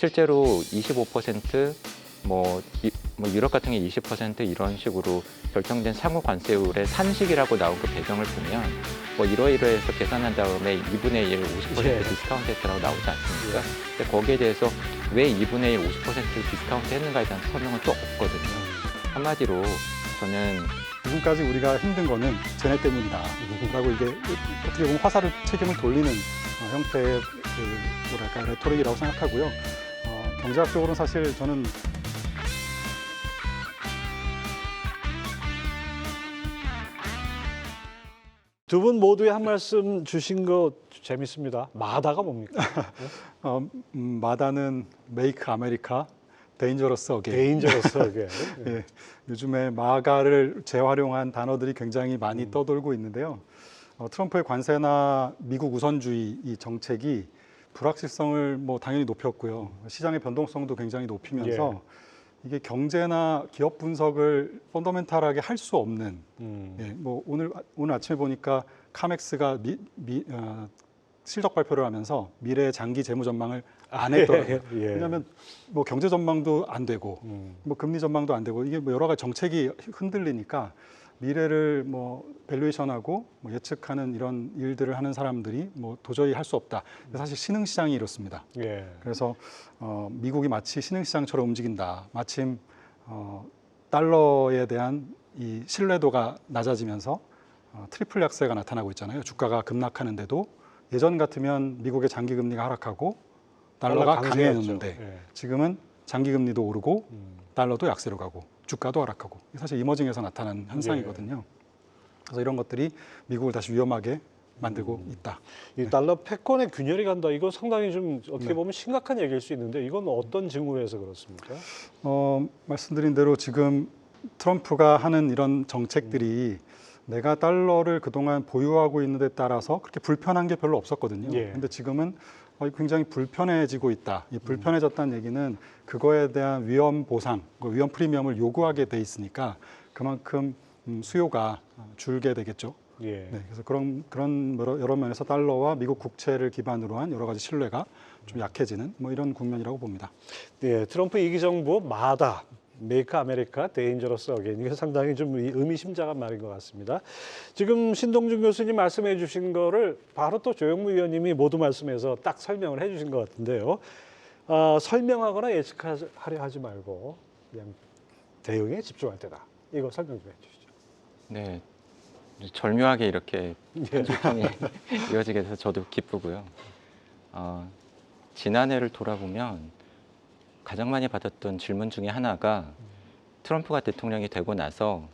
실제로 25% 뭐 유럽 같은 게 20% 이런 식으로 결정된 상호 관세율의 산식이라고 나온 그 배경을 보면 뭐 이러이러해서 계산한 다음에 2분의 1, 50% 예. 디스카운트 했다라고 나오지 않습니까? 근데 거기에 대해서 왜 2분의 1, 50%를 디스카운트 했는가에 대한 설명은 또 없거든요. 한마디로 저는 지금까지 우리가 힘든 거는 쟤네 때문이다 라고 이게 어떻게 보면 화살을 책임을 돌리는 형태의 그 뭐랄까 레토릭이라고 생각하고요. 경제학적으로는 사실 저는 두 분 모두의 한 말씀 주신 거 재밌습니다. 마다가 뭡니까? 마다는 Make America Dangerous Again. 데인저러스하게. 예, 요즘에 마가를 재활용한 단어들이 굉장히 많이 떠돌고 있는데요. 트럼프의 관세나 미국 우선주의 이 정책이 불확실성을 뭐 당연히 높였고요. 시장의 변동성도 굉장히 높이면서 이게 경제나 기업 분석을 펀더멘탈하게 할 수 없는 예, 뭐 오늘 아침에 보니까 카맥스가 실적 발표를 하면서 미래 장기 재무 전망을 안 했더라고요. 예. 왜냐하면 뭐 경제 전망도 안 되고 뭐 금리 전망도 안 되고 이게 뭐 여러 가지 정책이 흔들리니까 미래를 뭐 밸류에이션하고 뭐 예측하는 이런 일들을 하는 사람들이 뭐 도저히 할 수 없다. 사실 신흥시장이 이렇습니다. 예. 그래서 미국이 마치 신흥시장처럼 움직인다. 마침 달러에 대한 이 신뢰도가 낮아지면서 트리플 약세가 나타나고 있잖아요. 주가가 급락하는데도 예전 같으면 미국의 장기 금리가 하락하고 달러가 강해졌는데 예. 지금은 장기 금리도 오르고 달러도 약세로 가고 주가도 하락하고 사실 이머징에서 나타난 현상이거든요. 그래서 이런 것들이 미국을 다시 위험하게 만들고 있다. 이 달러 패권의 균열이 간다. 이거 상당히 좀 어떻게 보면 심각한 얘기일 수 있는데 이건 어떤 징후에서 그렇습니까? 말씀드린 대로 지금 트럼프가 하는 이런 정책들이 내가 달러를 그동안 보유하고 있는 데 따라서 그렇게 불편한 게 별로 없었거든요. 예. 근데 지금은 굉장히 불편해지고 있다. 이 불편해졌다는 얘기는 그거에 대한 위험 보상, 위험 프리미엄을 요구하게 돼 있으니까 그만큼 수요가 줄게 되겠죠. 예. 네, 그래서 그런 여러 면에서 달러와 미국 국채를 기반으로 한 여러 가지 신뢰가 좀 약해지는 뭐 이런 국면이라고 봅니다. 네, 트럼프 이기 정부 마다 메이크 아메리카 데인저러스 어게인 이게 상당히 좀 의미심장한 말인 것 같습니다. 지금 신동준 교수님 말씀해 주신 거를 바로 또 조영무 위원님이 모두 말씀해서 딱 설명을 해 주신 것 같은데요. 설명하거나 예측하려 하지 말고 그냥 대응에 집중할 때다. 이거 설명 좀 해주시죠. 네, 절묘하게 이렇게 편집성이 이어지게 돼서 저도 기쁘고요. 지난해를 돌아보면 가장 많이 받았던 질문 중에 하나가 트럼프가 대통령이 되고 나서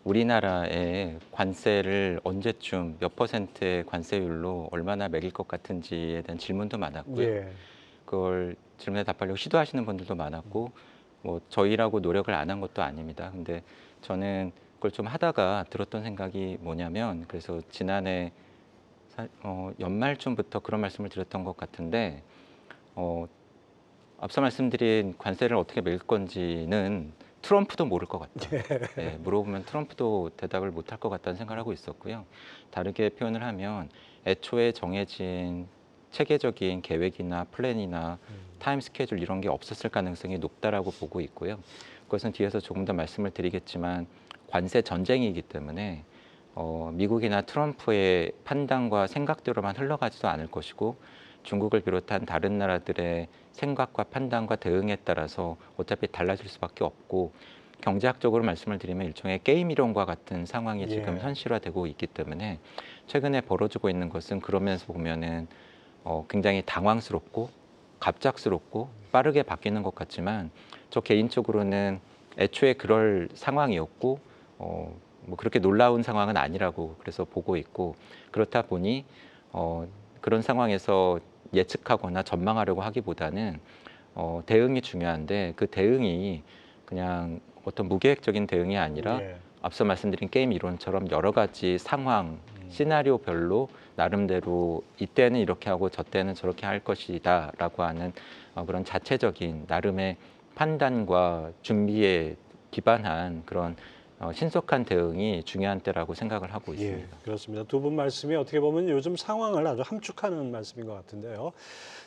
우리나라의 관세를 언제쯤 몇 퍼센트의 관세율로 얼마나 매길 것 같은지에 대한 질문도 많았고요. 예. 그걸 질문에 답하려고 시도하시는 분들도 많았고 뭐 저희라고 노력을 안 한 것도 아닙니다. 근데 저는 그걸 좀 하다가 들었던 생각이 뭐냐면 그래서 지난해 연말쯤부터 그런 말씀을 드렸던 것 같은데 앞서 말씀드린 관세를 어떻게 매길 건지는 트럼프도 모를 것 같다. 네, 물어보면 트럼프도 대답을 못할 것 같다는 생각을 하고 있었고요. 다르게 표현을 하면 애초에 정해진 체계적인 계획이나 플랜이나 타임 스케줄 이런 게 없었을 가능성이 높다라고 보고 있고요. 그것은 뒤에서 조금 더 말씀을 드리겠지만 관세 전쟁이기 때문에 미국이나 트럼프의 판단과 생각대로만 흘러가지도 않을 것이고 중국을 비롯한 다른 나라들의 생각과 판단과 대응에 따라서 어차피 달라질 수밖에 없고 경제학적으로 말씀을 드리면 일종의 게임 이론과 같은 상황이 지금 현실화되고 있기 때문에 최근에 벌어지고 있는 것은 그러면서 보면은 굉장히 당황스럽고 갑작스럽고 빠르게 바뀌는 것 같지만 저 개인적으로는 애초에 그럴 상황이었고 뭐 그렇게 놀라운 상황은 아니라고 그래서 보고 있고 그렇다 보니 그런 상황에서 예측하거나 전망하려고 하기보다는 대응이 중요한데 그 대응이 그냥 어떤 무계획적인 대응이 아니라 앞서 말씀드린 게임 이론처럼 여러 가지 상황, 시나리오별로 나름대로 이때는 이렇게 하고 저때는 저렇게 할 것이다 라고 하는 그런 자체적인 나름의 판단과 준비에 기반한 그런 신속한 대응이 중요한 때라고 생각을 하고 예, 있습니다. 그렇습니다. 두 분 말씀이 어떻게 보면 요즘 상황을 아주 함축하는 말씀인 것 같은데요.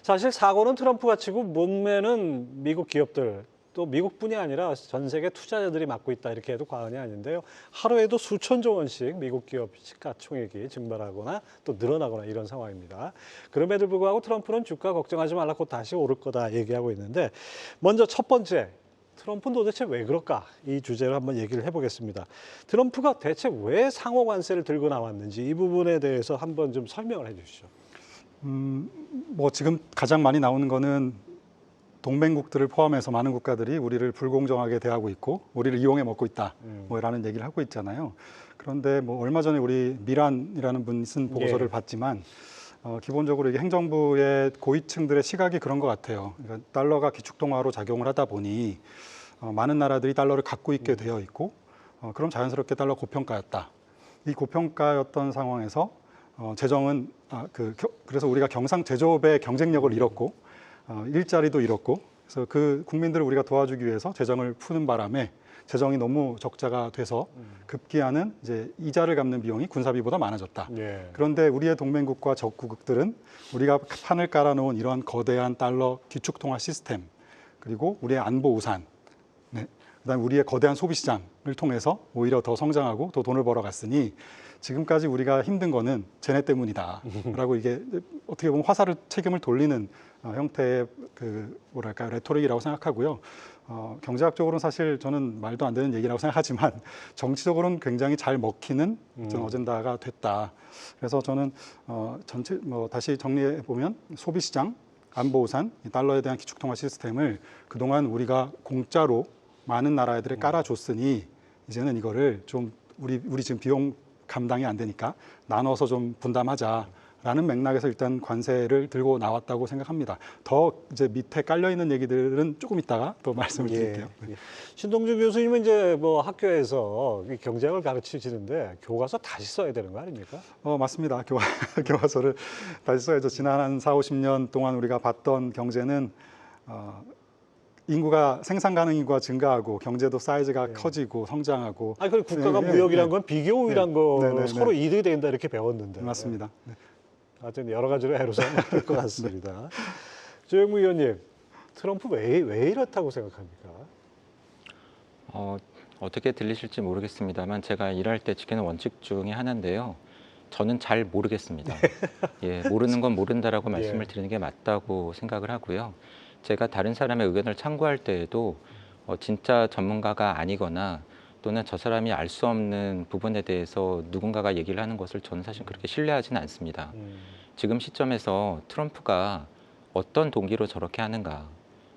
사실 사고는 트럼프가 치고 문매는 미국 기업들 또 미국뿐이 아니라 전 세계 투자자들이 맡고 있다 이렇게 해도 과언이 아닌데요. 하루에도 수천조 원씩 미국 기업 시가총액이 증발하거나 또 늘어나거나 이런 상황입니다. 그럼에도 불구하고 트럼프는 주가 걱정하지 말라 곧 다시 오를 거다 얘기하고 있는데 먼저 첫 번째 트럼프는 도대체 왜 그럴까? 이 주제로 한번 얘기를 해보겠습니다. 트럼프가 대체 왜 상호 관세를 들고 나왔는지 이 부분에 대해서 한번 좀 설명을 해주시죠. 뭐 지금 가장 많이 나오는 거는 동맹국들을 포함해서 많은 국가들이 우리를 불공정하게 대하고 있고 우리를 이용해 먹고 있다 뭐라는 얘기를 하고 있잖아요. 그런데 뭐 얼마 전에 우리 미란이라는 분이 쓴 보고서를 봤지만 기본적으로 이게 행정부의 고위층들의 시각이 그런 것 같아요. 그러니까 달러가 기축통화로 작용을 하다 보니 많은 나라들이 달러를 갖고 있게 되어 있고 그럼 자연스럽게 달러 고평가였다. 이 고평가였던 상황에서 재정은 그래서 우리가 경상 제조업의 경쟁력을 잃었고 일자리도 잃었고 그래서 그 국민들을 우리가 도와주기 위해서 재정을 푸는 바람에 재정이 너무 적자가 돼서 급기야는 이제 이자를 갚는 비용이 군사비보다 많아졌다. 예. 그런데 우리의 동맹국과 적국들은 우리가 판을 깔아놓은 이런 거대한 달러 기축통화 시스템 그리고 우리의 안보 우산, 네. 그다음에 우리의 거대한 소비 시장을 통해서 오히려 더 성장하고 더 돈을 벌어갔으니 지금까지 우리가 힘든 거는 쟤네 때문이다라고 이게 어떻게 보면 화살을 책임을 돌리는 형태의 뭐랄까요 레토릭이라고 생각하고요. 경제학적으로는 사실 저는 말도 안 되는 얘기라고 생각하지만 정치적으로는 굉장히 잘 먹히는 어젠다가 됐다. 그래서 저는 전체 다시 정리해 보면 소비 시장, 안보 우산, 달러에 대한 기축통화 시스템을 그동안 우리가 공짜로 많은 나라들에 깔아줬으니 이제는 이거를 좀 우리 지금 비용 감당이 안 되니까 나눠서 좀 분담하자라는 맥락에서 일단 관세를 들고 나왔다고 생각합니다. 더 이제 밑에 깔려 있는 얘기들은 조금 이따가 또 말씀을 드릴게요. 예. 신동준 교수님은 이제 뭐 학교에서 이 경제학을 가르치시는데 교과서 다시 써야 되는 거 아닙니까? 맞습니다. 교과서를 다시 써야죠. 지난 한 4, 50년 동안 우리가 봤던 경제는 인구가 생산 가능 인구가 증가하고 경제도 사이즈가 커지고 성장하고. 아니 그 국가가 무역이란 건 비교 우위란 거 서로 이득이 된다 이렇게 배웠는데. 맞습니다. 네. 하여튼 여러 가지로 애로사항이 많을 것 같습니다. 조영무 의원님, 트럼프 왜 이렇다고 생각합니까? 어떻게 들리실지 모르겠습니다만 제가 일할 때 지키는 원칙 중에 하나인데요. 저는 잘 모르겠습니다. 예, 모르는 건 모른다라고 말씀을 드리는 게 맞다고 생각을 하고요. 제가 다른 사람의 의견을 참고할 때에도 진짜 전문가가 아니거나 또는 저 사람이 알 수 없는 부분에 대해서 누군가가 얘기를 하는 것을 저는 사실 그렇게 신뢰하지는 않습니다. 지금 시점에서 트럼프가 어떤 동기로 저렇게 하는가,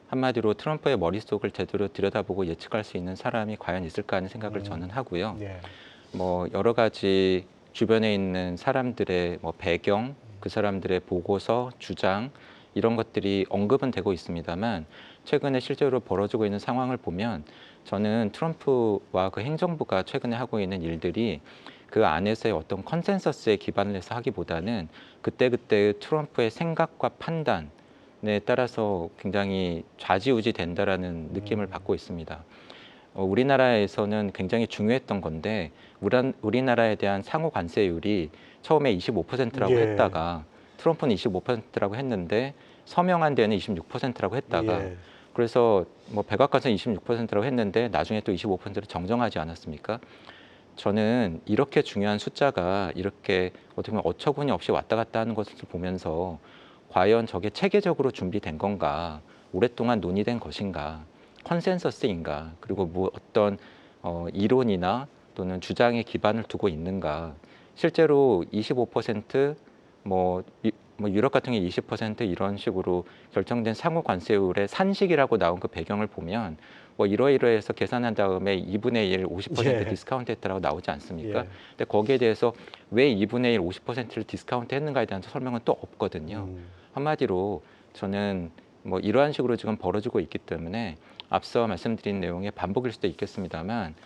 한마디로 트럼프의 머릿속을 제대로 들여다보고 예측할 수 있는 사람이 과연 있을까 하는 생각을 저는 하고요. 뭐 여러 가지 주변에 있는 사람들의 배경, 그 사람들의 보고서, 주장 이런 것들이 언급은 되고 있습니다만 최근에 실제로 벌어지고 있는 상황을 보면 저는 트럼프와 그 행정부가 최근에 하고 있는 일들이 그 안에서의 어떤 컨센서스에 기반을 해서 하기보다는 그때그때의 트럼프의 생각과 판단에 따라서 굉장히 좌지우지 된다라는 느낌을 받고 있습니다. 우리나라에서는 굉장히 중요했던 건데 우리나라에 대한 상호 관세율이 처음에 25%라고 했다가 트럼프는 25%라고 했는데 서명한 데는 26%라고 했다가 그래서 백악관에서 26%라고 했는데 나중에 또 25%를 정정하지 않았습니까? 저는 이렇게 중요한 숫자가 이렇게 어떻게 보면 어처구니 없이 왔다 갔다 하는 것을 보면서 과연 저게 체계적으로 준비된 건가, 오랫동안 논의된 것인가, 컨센서스인가, 그리고 뭐 어떤 이론이나 또는 주장에 기반을 두고 있는가. 실제로 25% 유럽 같은 경우 20% 이런 식으로 결정된 상호 관세율의 산식이라고 나온 그 배경을 보면 이러이러해서 계산한 다음에 2분의 1, 50% 디스카운트 했다라고 나오지 않습니까? 근데 거기에 대해서 왜 2분의 1, 50%를 디스카운트 했는가에 대한 설명은 또 없거든요. 한마디로 저는 이러한 식으로 지금 벌어지고 있기 때문에 앞서 말씀드린 내용의 반복일 수도 있겠습니다만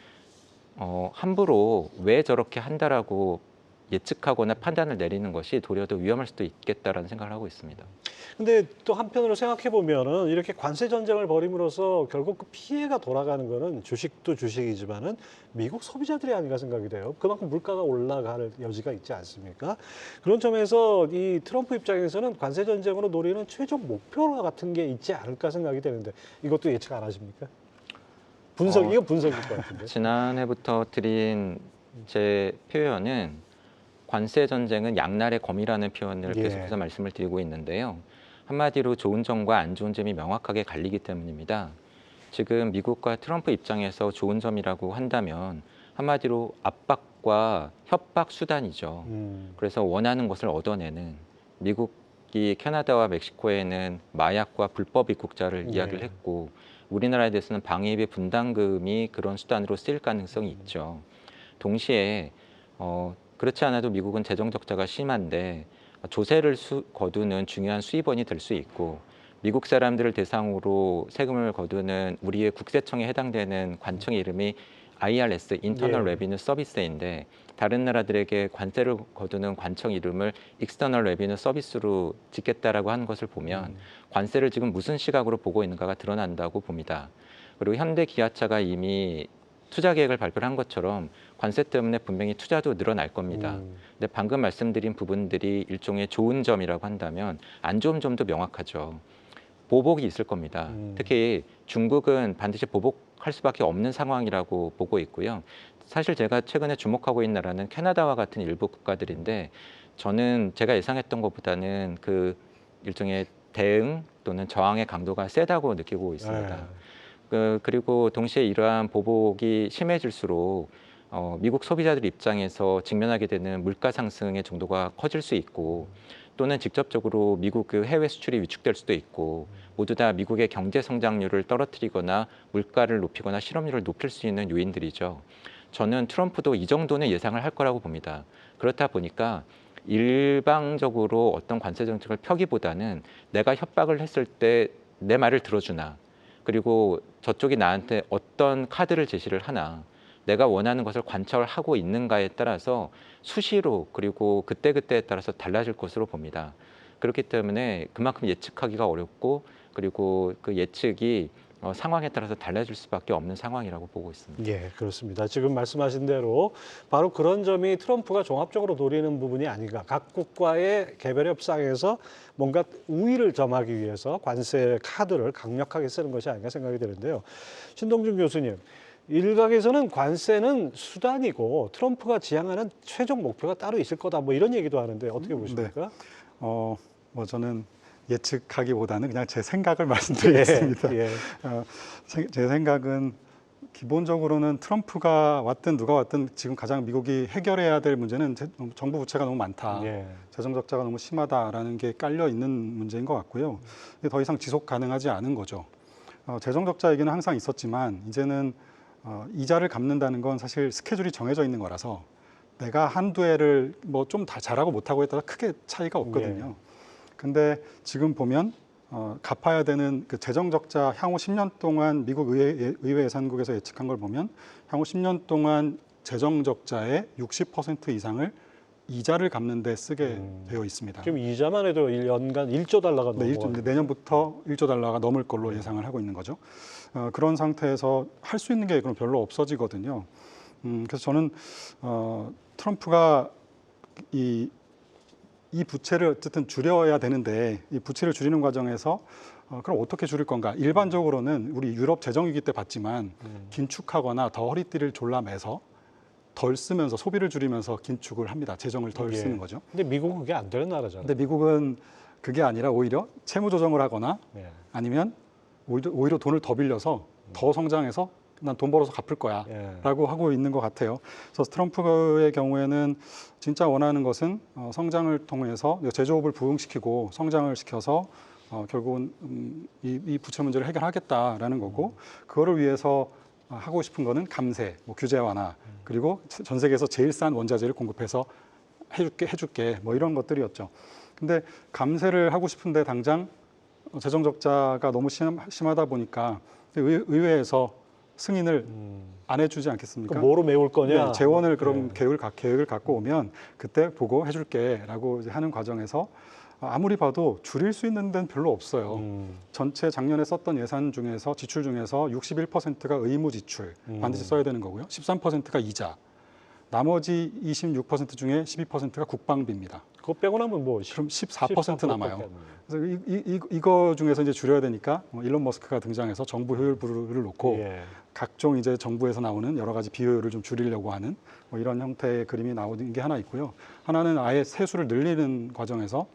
함부로 왜 저렇게 한다라고 예측하거나 판단을 내리는 것이 도리어 더 위험할 수도 있겠다라는 생각을 하고 있습니다. 근데 또 한편으로 생각해 보면은 이렇게 관세 전쟁을 벌임으로써 결국 그 피해가 돌아가는 거는 주식도 주식이지만은 미국 소비자들이 아닌가 생각이 돼요. 그만큼 물가가 올라갈 여지가 있지 않습니까? 그런 점에서 이 트럼프 입장에서는 관세 전쟁으로 노리는 최종 목표 같은 게 있지 않을까 생각이 되는데 이것도 예측 안 하십니까? 이건 분석일 것 같은데. 지난해부터 드린 제 표현은 관세 전쟁은 양날의 검이라는 표현을 예. 계속해서 말씀을 드리고 있는데요. 한마디로 좋은 점과 안 좋은 점이 명확하게 갈리기 때문입니다. 지금 미국과 트럼프 입장에서 좋은 점이라고 한다면 한마디로 압박과 협박 수단이죠. 그래서 원하는 것을 얻어내는 미국이 캐나다와 멕시코에는 마약과 불법 입국자를 예. 이야기를 했고 우리나라에 대해서는 방위비 분담금이 그런 수단으로 쓰일 가능성이 있죠. 동시에 그렇지 않아도 미국은 재정 적자가 심한데 조세를 거두는 중요한 수입원이 될 수 있고 미국 사람들을 대상으로 세금을 거두는 우리의 국세청에 해당되는 관청의 이름이 IRS, Internal 예. Revenue Service인데 다른 나라들에게 관세를 거두는 관청 이름을 External Revenue Service로 짓겠다라고 하는 것을 보면 관세를 지금 무슨 시각으로 보고 있는가가 드러난다고 봅니다. 그리고 현대 기아차가 이미 투자 계획을 발표를 한 것처럼 관세 때문에 분명히 투자도 늘어날 겁니다. 근데 방금 말씀드린 부분들이 일종의 좋은 점이라고 한다면 안 좋은 점도 명확하죠. 보복이 있을 겁니다. 특히 중국은 반드시 보복할 수밖에 없는 상황이라고 보고 있고요. 사실 제가 최근에 주목하고 있는 나라는 캐나다와 같은 일부 국가들인데 저는 제가 예상했던 것보다는 그 일종의 대응 또는 저항의 강도가 세다고 느끼고 있습니다. 그리고 동시에 이러한 보복이 심해질수록 미국 소비자들 입장에서 직면하게 되는 물가 상승의 정도가 커질 수 있고 또는 직접적으로 미국 그 해외 수출이 위축될 수도 있고 모두 다 미국의 경제 성장률을 떨어뜨리거나 물가를 높이거나 실업률을 높일 수 있는 요인들이죠. 저는 트럼프도 이 정도는 예상을 할 거라고 봅니다. 그렇다 보니까 일방적으로 어떤 관세 정책을 펴기보다는 내가 협박을 했을 때 내 말을 들어주나 그리고 저쪽이 나한테 어떤 카드를 제시를 하나 내가 원하는 것을 관철하고 있는가에 따라서 수시로 그리고 그때그때에 따라서 달라질 것으로 봅니다. 그렇기 때문에 그만큼 예측하기가 어렵고 그리고 그 예측이 상황에 따라서 달라질 수밖에 없는 상황이라고 보고 있습니다. 예, 그렇습니다. 지금 말씀하신 대로 바로 그런 점이 트럼프가 종합적으로 노리는 부분이 아닌가. 각국과의 개별 협상에서 뭔가 우위를 점하기 위해서 관세 카드를 강력하게 쓰는 것이 아닌가 생각이 드는데요. 신동준 교수님, 일각에서는 관세는 수단이고 트럼프가 지향하는 최종 목표가 따로 있을 거다. 뭐 이런 얘기도 하는데 어떻게 보십니까? 뭐 저는 예측하기보다는 그냥 제 생각을 말씀드리겠습니다. 예. 제 생각은 기본적으로는 트럼프가 왔든 누가 왔든 지금 가장 미국이 해결해야 될 문제는 정부 부채가 너무 많다. 예. 재정 적자가 너무 심하다라는 게 깔려 있는 문제인 것 같고요. 이게 더 이상 지속 가능하지 않은 거죠. 재정 적자 얘기는 항상 있었지만 이제는 이자를 갚는다는 건 사실 스케줄이 정해져 있는 거라서 내가 한두 해를 뭐 좀 다 잘하고 못하고에 따라 크게 차이가 없거든요. 근데 지금 보면 갚아야 되는 그 재정 적자 향후 10년 동안 미국 의회 예산국에서 예측한 걸 보면 향후 10년 동안 재정 적자의 60% 이상을 이자를 갚는 데 쓰게 되어 있습니다. 지금 이자만 해도 연간 1조 달러가 네, 넘어가요. 내년부터 1조 달러가 넘을 걸로 예상을 하고 있는 거죠. 그런 상태에서 할 수 있는 게 그럼 별로 없어지거든요. 그래서 저는 트럼프가 이 부채를 어쨌든 줄여야 되는데 이 부채를 줄이는 과정에서 그럼 어떻게 줄일 건가? 일반적으로는 우리 유럽 재정위기 때 봤지만 긴축하거나 더 허리띠를 졸라매서 덜 쓰면서 소비를 줄이면서 긴축을 합니다. 재정을 덜 쓰는 거죠. 근데 미국은 그게 안 되는 나라잖아요. 근데 미국은 그게 아니라 오히려 채무 조정을 하거나 아니면 오히려 돈을 더 빌려서 더 성장해서 난 돈 벌어서 갚을 거야 라고 하고 있는 것 같아요. 그래서 트럼프의 경우에는 진짜 원하는 것은 성장을 통해서 제조업을 부흥시키고 성장을 시켜서 결국은 이 부채 문제를 해결하겠다라는 거고 그거를 위해서 하고 싶은 거는 감세, 뭐 규제 완화 그리고 전 세계에서 제일 싼 원자재를 공급해서 해줄게 뭐 이런 것들이었죠. 근데 감세를 하고 싶은데 당장 재정 적자가 너무 심하다 보니까 의회에서 승인을 안 해주지 않겠습니까? 그럼 뭐로 메울 거냐? 네, 재원을 그럼 네. 계획을 갖고 오면 그때 보고 해줄게라고 이제 하는 과정에서 아무리 봐도 줄일 수 있는 데는 별로 없어요. 전체 작년에 썼던 예산 중에서 지출 중에서 61%가 의무 지출 반드시 써야 되는 거고요. 13%가 이자. 나머지 26% 중에 12%가 국방비입니다. 그거 빼고 나면 뭐 그럼 14% 남아요. 14% 밖에 안 그래서 이거 중에서 이제 줄여야 되니까 일론 머스크가 등장해서 정부 효율부를 놓고 예. 각종 이제 정부에서 나오는 여러 가지 비효율을 좀 줄이려고 하는 뭐 이런 형태의 그림이 나오는 게 하나 있고요. 하나는 아예 세수를 늘리는 과정에서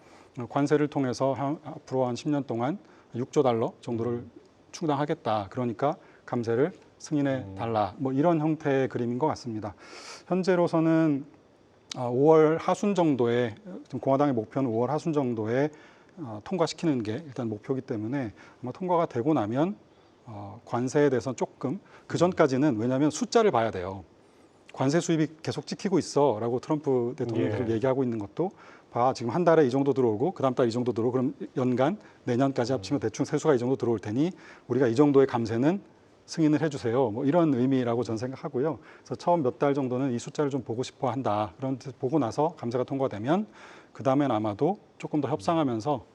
관세를 통해서 앞으로 한 10년 동안 6조 달러 정도를 충당하겠다. 그러니까 감세를 승인해 달라. 뭐 이런 형태의 그림인 것 같습니다. 현재로서는 5월 하순 정도에 지금 공화당의 목표는 5월 하순 정도에 통과시키는 게 일단 목표이기 때문에 아마 통과가 되고 나면 관세에 대해서 조금 그 전까지는 왜냐하면 숫자를 봐야 돼요. 관세 수입이 계속 찍히고 있어라고 트럼프 대통령이 계속 얘기하고 있는 것도 봐 지금 한 달에 이 정도 들어오고 그다음 달 이 정도 들어오고 그럼 연간 내년까지 합치면 대충 세수가 이 정도 들어올 테니 우리가 이 정도의 감세는 승인을 해주세요. 뭐 이런 의미라고 저는 생각하고요. 그래서 처음 몇 달 정도는 이 숫자를 좀 보고 싶어 한다. 그런 뜻 보고 나서 감세가 통과되면 그 다음엔 아마도 조금 더 협상하면서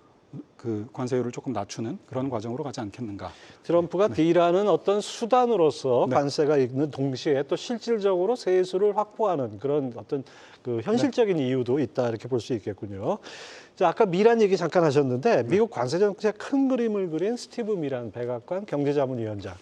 그 관세율을 조금 낮추는 그런 과정으로 가지 않겠는가. 트럼프가 딜하는 어떤 수단으로서 네. 관세가 있는 동시에 또 실질적으로 세수를 확보하는 그런 어떤 그 현실적인 이유도 있다 이렇게 볼 수 있겠군요. 자, 아까 미란 얘기 잠깐 하셨는데 미국 관세 정책 큰 그림을 그린 스티브 미란 백악관 경제자문위원장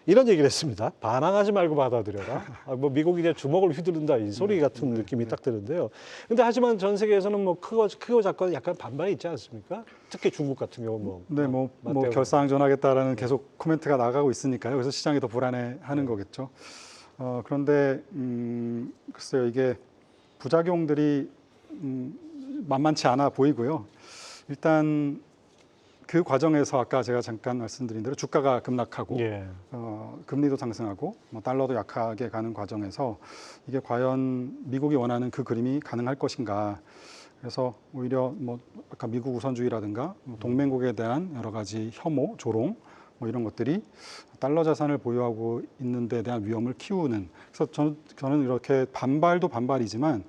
이런 얘기를 했습니다. 반항하지 말고 받아들여라. 뭐 미국이 이제 주먹을 휘두른다 이 소리 같은 느낌이 딱 드는데요. 근데 하지만 전 세계에서는 뭐 크고 작고 약간 반발이 있지 않습니까? 특히 중국 같은 경우 뭐. 네, 뭐 맞대응. 결사항전하겠다라는 계속 코멘트가 나가고 있으니까요. 그래서 시장이 더 불안해하는 거겠죠. 그런데 글쎄요, 이게 부작용들이 만만치 않아 보이고요. 일단 그 과정에서 아까 제가 잠깐 말씀드린 대로 주가가 급락하고 예. 금리도 상승하고 뭐 달러도 약하게 가는 과정에서 이게 과연 미국이 원하는 그 그림이 가능할 것인가. 그래서 오히려 뭐 아까 미국 우선주의라든가 동맹국에 대한 여러 가지 혐오, 조롱 뭐 이런 것들이 달러 자산을 보유하고 있는 데 대한 위험을 키우는. 그래서 저는 이렇게 반발도 반발이지만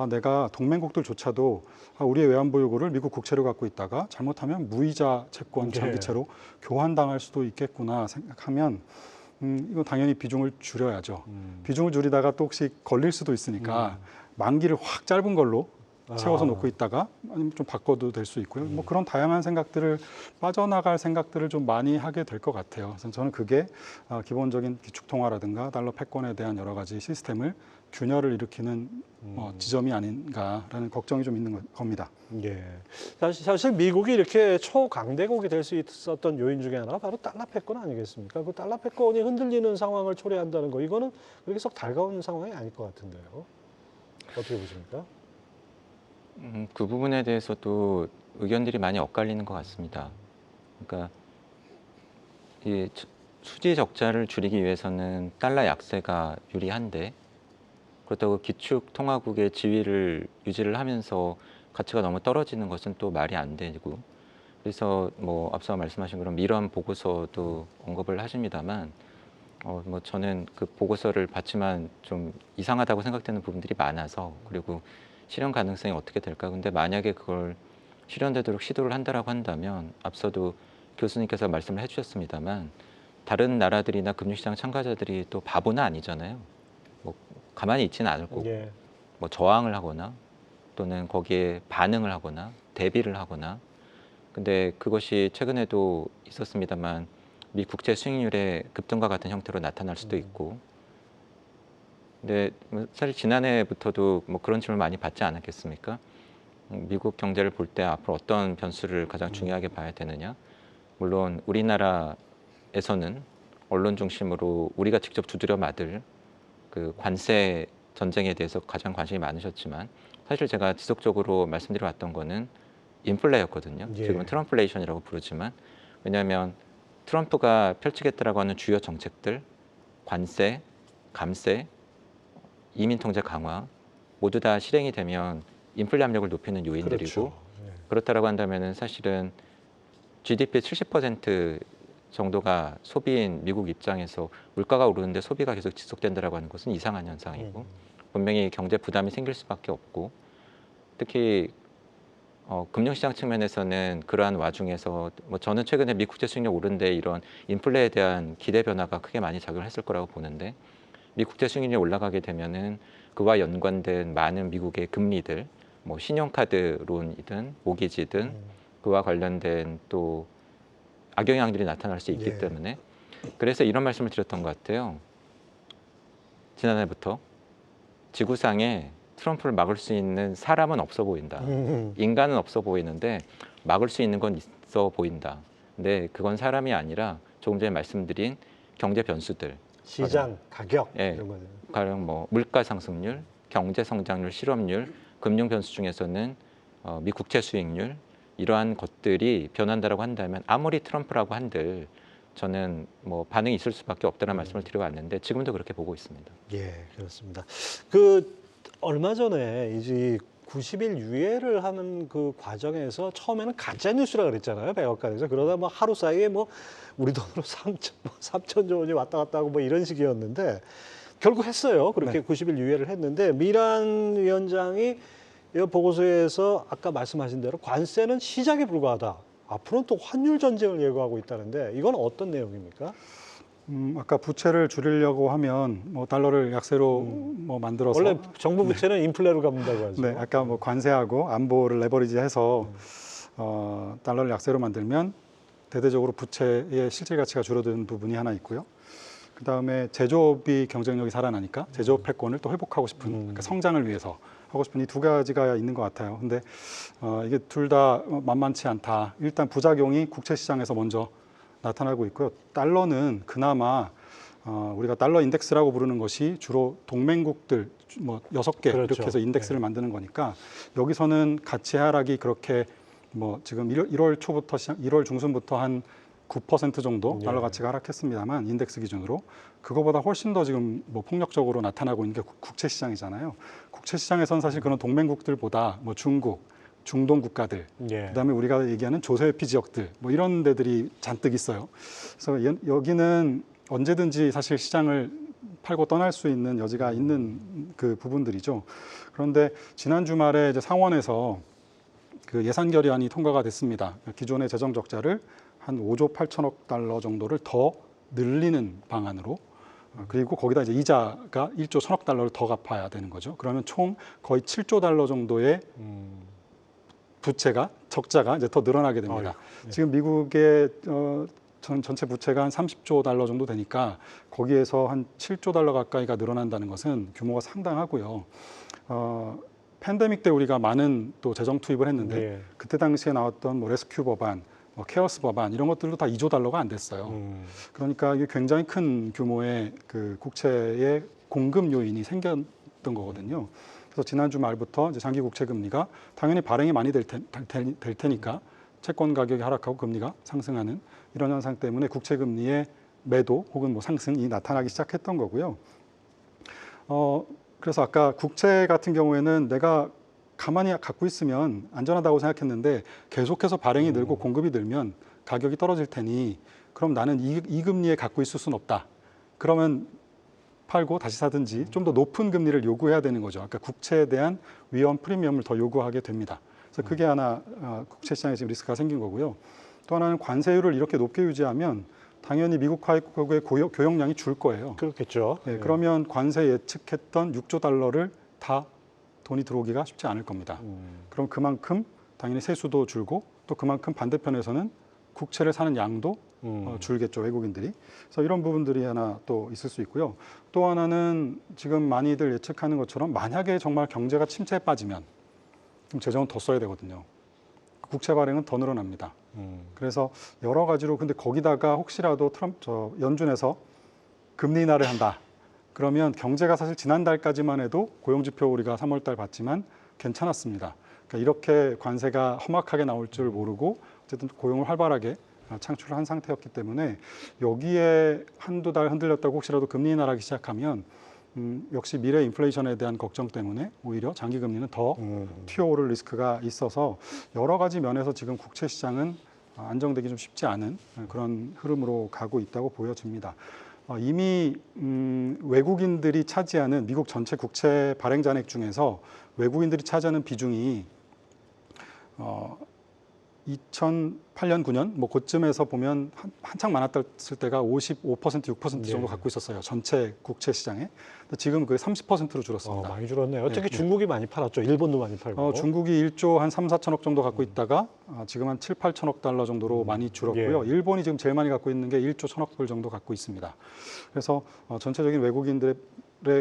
내가 동맹국들조차도 우리의 외환보유고를 미국 국채로 갖고 있다가 잘못하면 무이자 채권 장기채로 교환당할 수도 있겠구나 생각하면 이거 당연히 비중을 줄여야죠. 비중을 줄이다가 또 혹시 걸릴 수도 있으니까 만기를 확 짧은 걸로 채워서 놓고 있다가 아니면 좀 바꿔도 될 수 있고요. 뭐 그런 다양한 생각들을 빠져나갈 생각들을 좀 많이 하게 될 것 같아요. 그래서 저는 그게 기본적인 기축통화라든가 달러 패권에 대한 여러 가지 시스템을 균열을 일으키는 지점이 아닌가라는 걱정이 좀 있는 겁니다. 예. 사실 미국이 이렇게 초강대국이 될 수 있었던 요인 중에 하나가 바로 달러 패권 아니겠습니까? 그 달러 패권이 흔들리는 상황을 초래한다는 거 이거는 그렇게 썩 달가운 상황이 아닐 것 같은데요. 어떻게 보십니까? 그 부분에 대해서도 의견들이 많이 엇갈리는 것 같습니다. 그러니까 이 수지 적자를 줄이기 위해서는 달러 약세가 유리한데 그렇다고 기축 통화국의 지위를 유지를 하면서 가치가 너무 떨어지는 것은 또 말이 안 되고 그래서 뭐 앞서 말씀하신 그런 미런 보고서도 언급을 하십니다만 뭐 저는 그 보고서를 봤지만 좀 이상하다고 생각되는 부분들이 많아서 그리고 실현 가능성이 어떻게 될까? 근데 만약에 그걸 실현되도록 시도를 한다라고 한다면 앞서도 교수님께서 말씀을 해주셨습니다만 다른 나라들이나 금융시장 참가자들이 또 바보는 아니잖아요. 뭐 가만히 있지는 않을 거고 예. 뭐 저항을 하거나 또는 거기에 반응을 하거나 대비를 하거나 근데 그것이 최근에도 있었습니다만 미 국채 수익률의 급등과 같은 형태로 나타날 수도 있고 근데 사실 지난해부터도 뭐 그런 질문 많이 받지 않았겠습니까? 미국 경제를 볼 때 앞으로 어떤 변수를 가장 중요하게 봐야 되느냐? 물론 우리나라에서는 언론 중심으로 우리가 직접 두드려 맞을 그 관세 전쟁에 대해서 가장 관심이 많으셨지만 사실 제가 지속적으로 말씀드려 왔던 거는 인플레였거든요. 예. 지금은 트럼플레이션이라고 부르지만 왜냐하면 트럼프가 펼치겠다라고 하는 주요 정책들, 관세, 감세, 이민 통제 강화 모두 다 실행이 되면 인플레 압력을 높이는 요인들이고 그렇죠. 예. 그렇다라고 한다면은 사실은 GDP 70% 정도가 소비인 미국 입장에서 물가가 오르는데 소비가 계속 지속된다라고 하는 것은 이상한 현상이고 분명히 경제 부담이 생길 수밖에 없고 특히 금융시장 측면에서는 그러한 와중에서 뭐 저는 최근에 미 국채 수익률 오른데 이런 인플레에 대한 기대 변화가 크게 많이 작용을 했을 거라고 보는데 미 국채 수익률이 올라가게 되면은 그와 연관된 많은 미국의 금리들 뭐 신용카드론이든 모기지든 그와 관련된 또 악영향들이 나타날 수 있기 예. 때문에 그래서 이런 말씀을 드렸던 것 같아요. 지난해부터 지구상에 트럼프를 막을 수 있는 사람은 없어 보인다. 인간은 없어 보이는데 막을 수 있는 건 있어 보인다. 근데 그건 사람이 아니라 조금 전에 말씀드린 경제 변수들, 시장, 가격 예. 이런 거죠. 가령 뭐 물가 상승률, 경제 성장률, 실업률, 금융 변수 중에서는 미 국채 수익률 이러한 것들이 변한다라고 한다면 아무리 트럼프라고 한들 저는 뭐 반응이 있을 수밖에 없다는 말씀을 드려왔는데 지금도 그렇게 보고 있습니다. 예, 그렇습니다. 그 얼마 전에 이제 90일 유예를 하는 그 과정에서 처음에는 가짜 뉴스라 그랬잖아요, 백악관에서. 그러다 뭐 하루 사이에 뭐 우리 돈으로 3천조 원이 왔다 갔다 하고 뭐 이런 식이었는데 결국 했어요. 그렇게 90일 유예를 했는데 미란 위원장이 이 보고서에서 아까 말씀하신 대로 관세는 시작에 불과하다. 앞으로는 또 환율 전쟁을 예고하고 있다는데 이건 어떤 내용입니까? 아까 부채를 줄이려고 하면 뭐 달러를 약세로 뭐 만들어서 원래 정부 부채는 인플레로 갚는다고 하죠. 네, 아까 뭐 관세하고 안보를 레버리지해서 달러를 약세로 만들면 대대적으로 부채의 실질 가치가 줄어드는 부분이 하나 있고요. 그 다음에 제조업이 경쟁력이 살아나니까 제조업 패권을 또 회복하고 싶은 그러니까 성장을 위해서 하고 싶은 이 두 가지가 있는 것 같아요. 근데 이게 둘 다 만만치 않다. 일단 부작용이 국채 시장에서 먼저 나타나고 있고요. 달러는 그나마 우리가 달러 인덱스라고 부르는 것이 주로 동맹국들 뭐 6개 그렇죠. 이렇게 해서 인덱스를 만드는 거니까 여기서는 가치 하락이 그렇게 뭐 지금 1월 초부터 1월 중순부터 한 9% 정도 달러 가치가 하락했습니다만 인덱스 기준으로 그거보다 훨씬 더 지금 뭐 폭력적으로 나타나고 있는 게 국채 시장이잖아요. 국채 시장에서는 사실 그런 동맹국들보다 뭐 중국, 중동 국가들, 예. 그다음에 우리가 얘기하는 조세회피 지역들 뭐 이런 데들이 잔뜩 있어요. 그래서 여기는 언제든지 사실 시장을 팔고 떠날 수 있는 여지가 있는 그 부분들이죠. 그런데 지난 주말에 이제 상원에서 그 예산 결의안이 통과가 됐습니다. 기존의 재정 적자를 한 5조 8천억 달러 정도를 더 늘리는 방안으로 그리고 거기다 이제 이자가 1조 1천억 달러를 더 갚아야 되는 거죠. 그러면 총 거의 7조 달러 정도의 부채가 적자가 이제 더 늘어나게 됩니다. 지금 미국의 전체 부채가 한 30조 달러 정도 되니까 거기에서 한 7조 달러 가까이가 늘어난다는 것은 규모가 상당하고요. 팬데믹 때 우리가 많은 또 재정 투입을 했는데 예. 그때 당시에 나왔던 뭐 레스큐 법안, 뭐 케어스 법안 이런 것들도 다 2조 달러가 안 됐어요. 그러니까 이게 굉장히 큰 규모의 그 국채의 공급 요인이 생겼던 거거든요. 그래서 지난주 말부터 이제 장기 국채 금리가 당연히 발행이 많이 될 테니까 채권 가격이 하락하고 금리가 상승하는 이런 현상 때문에 국채 금리의 매도 혹은 뭐 상승이 나타나기 시작했던 거고요. 그래서 아까 국채 같은 경우에는 내가 가만히 갖고 있으면 안전하다고 생각했는데 계속해서 발행이 늘고 공급이 늘면 가격이 떨어질 테니 그럼 나는 이 금리에 갖고 있을 수는 없다. 그러면 팔고 다시 사든지 좀 더 높은 금리를 요구해야 되는 거죠. 그러니까 국채에 대한 위험 프리미엄을 더 요구하게 됩니다. 그래서 그게 하나 국채 시장에 지금 리스크가 생긴 거고요. 또 하나는 관세율을 이렇게 높게 유지하면 당연히 미국 화이국의 교역량이 줄 거예요. 그렇겠죠. 네, 그러면 관세 예측했던 6조 달러를 다 돈이 들어오기가 쉽지 않을 겁니다. 그럼 그만큼 당연히 세수도 줄고 또 그만큼 반대편에서는 국채를 사는 양도 줄겠죠, 외국인들이. 그래서 이런 부분들이 하나 또 있을 수 있고요. 또 하나는 지금 많이들 예측하는 것처럼 만약에 정말 경제가 침체에 빠지면 그럼 재정은 더 써야 되거든요. 국채 발행은 더 늘어납니다. 그래서 여러 가지로 근데 거기다가 혹시라도 연준에서 금리 인하를 한다. 그러면 경제가 사실 지난달까지만 해도 고용지표 우리가 3월달 봤지만 괜찮았습니다. 그러니까 이렇게 관세가 험악하게 나올 줄 모르고 어쨌든 고용을 활발하게 창출을 한 상태였기 때문에 여기에 한두 달 흔들렸다고 혹시라도 금리 인하를 하기 시작하면 역시 미래 인플레이션에 대한 걱정 때문에 오히려 장기 금리는 더 튀어오를 리스크가 있어서 여러 가지 면에서 지금 국채 시장은 안정되기 좀 쉽지 않은 그런 흐름으로 가고 있다고 보여집니다. 이미 외국인들이 차지하는 미국 전체 국채 발행 잔액 중에서 외국인들이 차지하는 비중이 2008년, 9년 뭐 그쯤에서 보면 한창 많았을 때가 55%, 6% 정도 갖고 있었어요. 전체 국채 시장에. 근데 지금 그게 30%로 줄었습니다. 많이 줄었네요. 특히 중국이 많이 팔았죠. 일본도 많이 팔고. 중국이 1조 한 3, 4천억 정도 갖고 있다가 지금 한 7, 8천억 달러 정도로 많이 줄었고요. 일본이 지금 제일 많이 갖고 있는 게 1조 1천억 불 정도 갖고 있습니다. 그래서 전체적인 외국인들의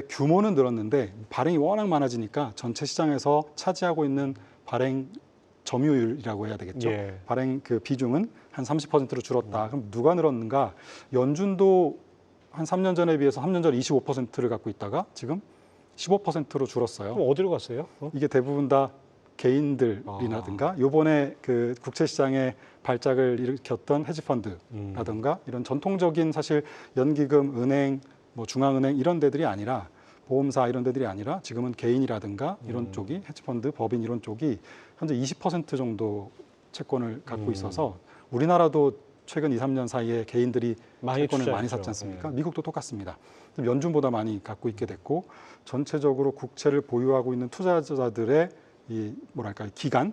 규모는 늘었는데 발행이 워낙 많아지니까 전체 시장에서 차지하고 있는 발행 점유율이라고 해야 되겠죠. 발행 그 비중은 한 30%로 줄었다. 그럼 누가 늘었는가? 연준도 한 3년 전에 비해서 3년 전에 25%를 갖고 있다가 지금 15%로 줄었어요. 그럼 어디로 갔어요? 이게 대부분 다 개인들이라든가 요번에 그 국채 시장에 발작을 일으켰던 헤지펀드라든가 이런 전통적인 사실 연기금, 은행, 뭐 중앙은행 이런 데들이 아니라 보험사 이런 데들이 아니라 지금은 개인이라든가 이런 쪽이 헤지펀드, 법인 이런 쪽이 현재 20% 정도 채권을 갖고 있어서 우리나라도 최근 2, 3년 사이에 개인들이 채권을 많이 샀지 않습니까? 미국도 똑같습니다. 연준보다 많이 갖고 있게 됐고 전체적으로 국채를 보유하고 있는 투자자들의 이 뭐랄까 기간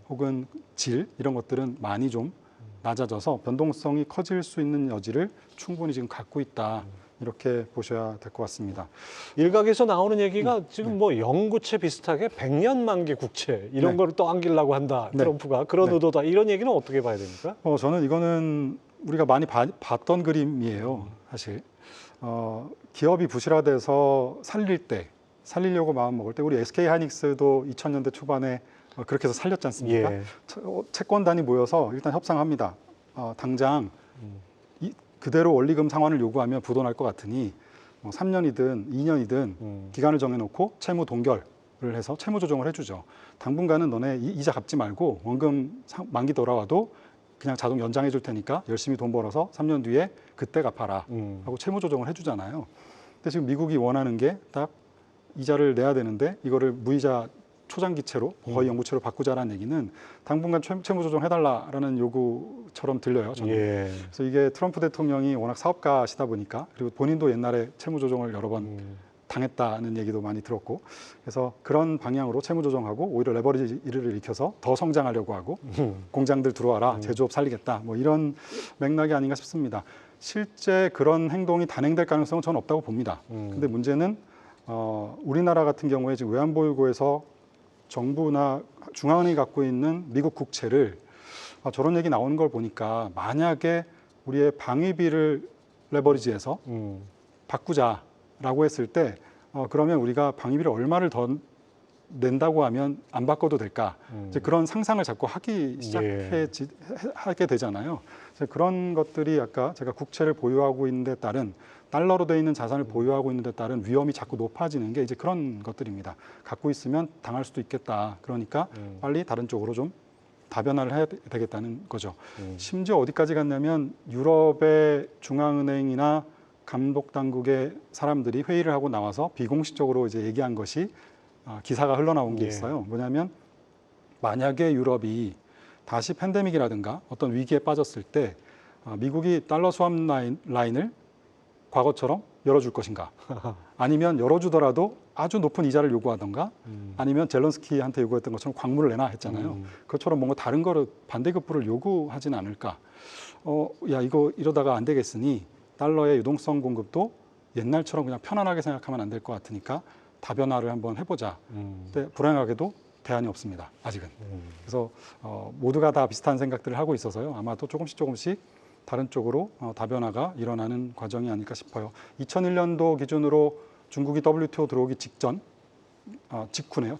혹은 질 이런 것들은 많이 좀 낮아져서 변동성이 커질 수 있는 여지를 충분히 지금 갖고 있다. 이렇게 보셔야 될 것 같습니다. 일각에서 나오는 얘기가 지금 뭐 영구채 비슷하게 100년 만기 국채 이런 거를 떠안기려고 한다. 트럼프가 그런 의도다. 이런 얘기는 어떻게 봐야 됩니까? 저는 이거는 우리가 많이 봤던 그림이에요. 사실 기업이 부실화돼서 살리려고 마음 먹을 때 우리 SK 하이닉스도 2000년대 초반에 그렇게 해서 살렸지 않습니까? 채권단이 모여서 일단 협상합니다. 당장 그대로 원리금 상환을 요구하면 부도날 것 같으니 3년이든 2년이든 기간을 정해놓고 채무 동결을 해서 채무 조정을 해주죠. 당분간은 너네 이자 갚지 말고 원금 만기 돌아와도 그냥 자동 연장해 줄 테니까 열심히 돈 벌어서 3년 뒤에 그때 갚아라 하고 채무 조정을 해주잖아요. 근데 지금 미국이 원하는 게 딱 이자를 내야 되는데 이거를 무이자 초장기채로 거의 영구채로 바꾸자라는 얘기는 당분간 채무 조정해달라라는 요구처럼 들려요. 저는. 그래서 이게 트럼프 대통령이 워낙 사업가시다 보니까 그리고 본인도 옛날에 채무 조정을 여러 번 당했다는 얘기도 많이 들었고 그래서 그런 방향으로 채무 조정하고 오히려 레버리지를 일으켜서 더 성장하려고 하고 공장들 들어와라 제조업 살리겠다 뭐 이런 맥락이 아닌가 싶습니다. 실제 그런 행동이 단행될 가능성은 저는 없다고 봅니다. 근데 문제는 우리나라 같은 경우에 지금 외환보유고에서 정부나 중앙은행이 갖고 있는 미국 국채를 저런 얘기 나오는 걸 보니까 만약에 우리의 방위비를 레버리지해서 바꾸자라고 했을 때 그러면 우리가 방위비를 얼마를 더 낸다고 하면 안 바꿔도 될까? 이제 그런 상상을 자꾸 하게 되잖아요. 그런 것들이 아까 제가 국채를 보유하고 있는 데 따른 달러로 돼 있는 자산을 보유하고 있는 데 따른 위험이 자꾸 높아지는 게 이제 그런 것들입니다. 갖고 있으면 당할 수도 있겠다. 그러니까 빨리 다른 쪽으로 좀 다변화를 해야 되겠다는 거죠. 심지어 어디까지 갔냐면 유럽의 중앙은행이나 감독 당국의 사람들이 회의를 하고 나와서 비공식적으로 이제 얘기한 것이 기사가 흘러나온 게 있어요. 뭐냐면 만약에 유럽이 다시 팬데믹이라든가 어떤 위기에 빠졌을 때 미국이 달러 수합 라인을 과거처럼 열어줄 것인가? 아니면 열어주더라도 아주 높은 이자를 요구하던가 아니면 젤런스키한테 요구했던 것처럼 광물을 내놔 했잖아요. 그것처럼 뭔가 다른 거를 반대급부를 요구하진 않을까? 야 이거 이러다가 안 되겠으니 달러의 유동성 공급도 옛날처럼 그냥 편안하게 생각하면 안 될 것 같으니까 다변화를 한번 해보자. 근데 불행하게도 대안이 없습니다. 아직은. 그래서 모두가 다 비슷한 생각들을 하고 있어서요. 아마도 조금씩 다른 쪽으로 다변화가 일어나는 과정이 아닐까 싶어요. 2001년도 기준으로 중국이 WTO 들어오기 직후네요.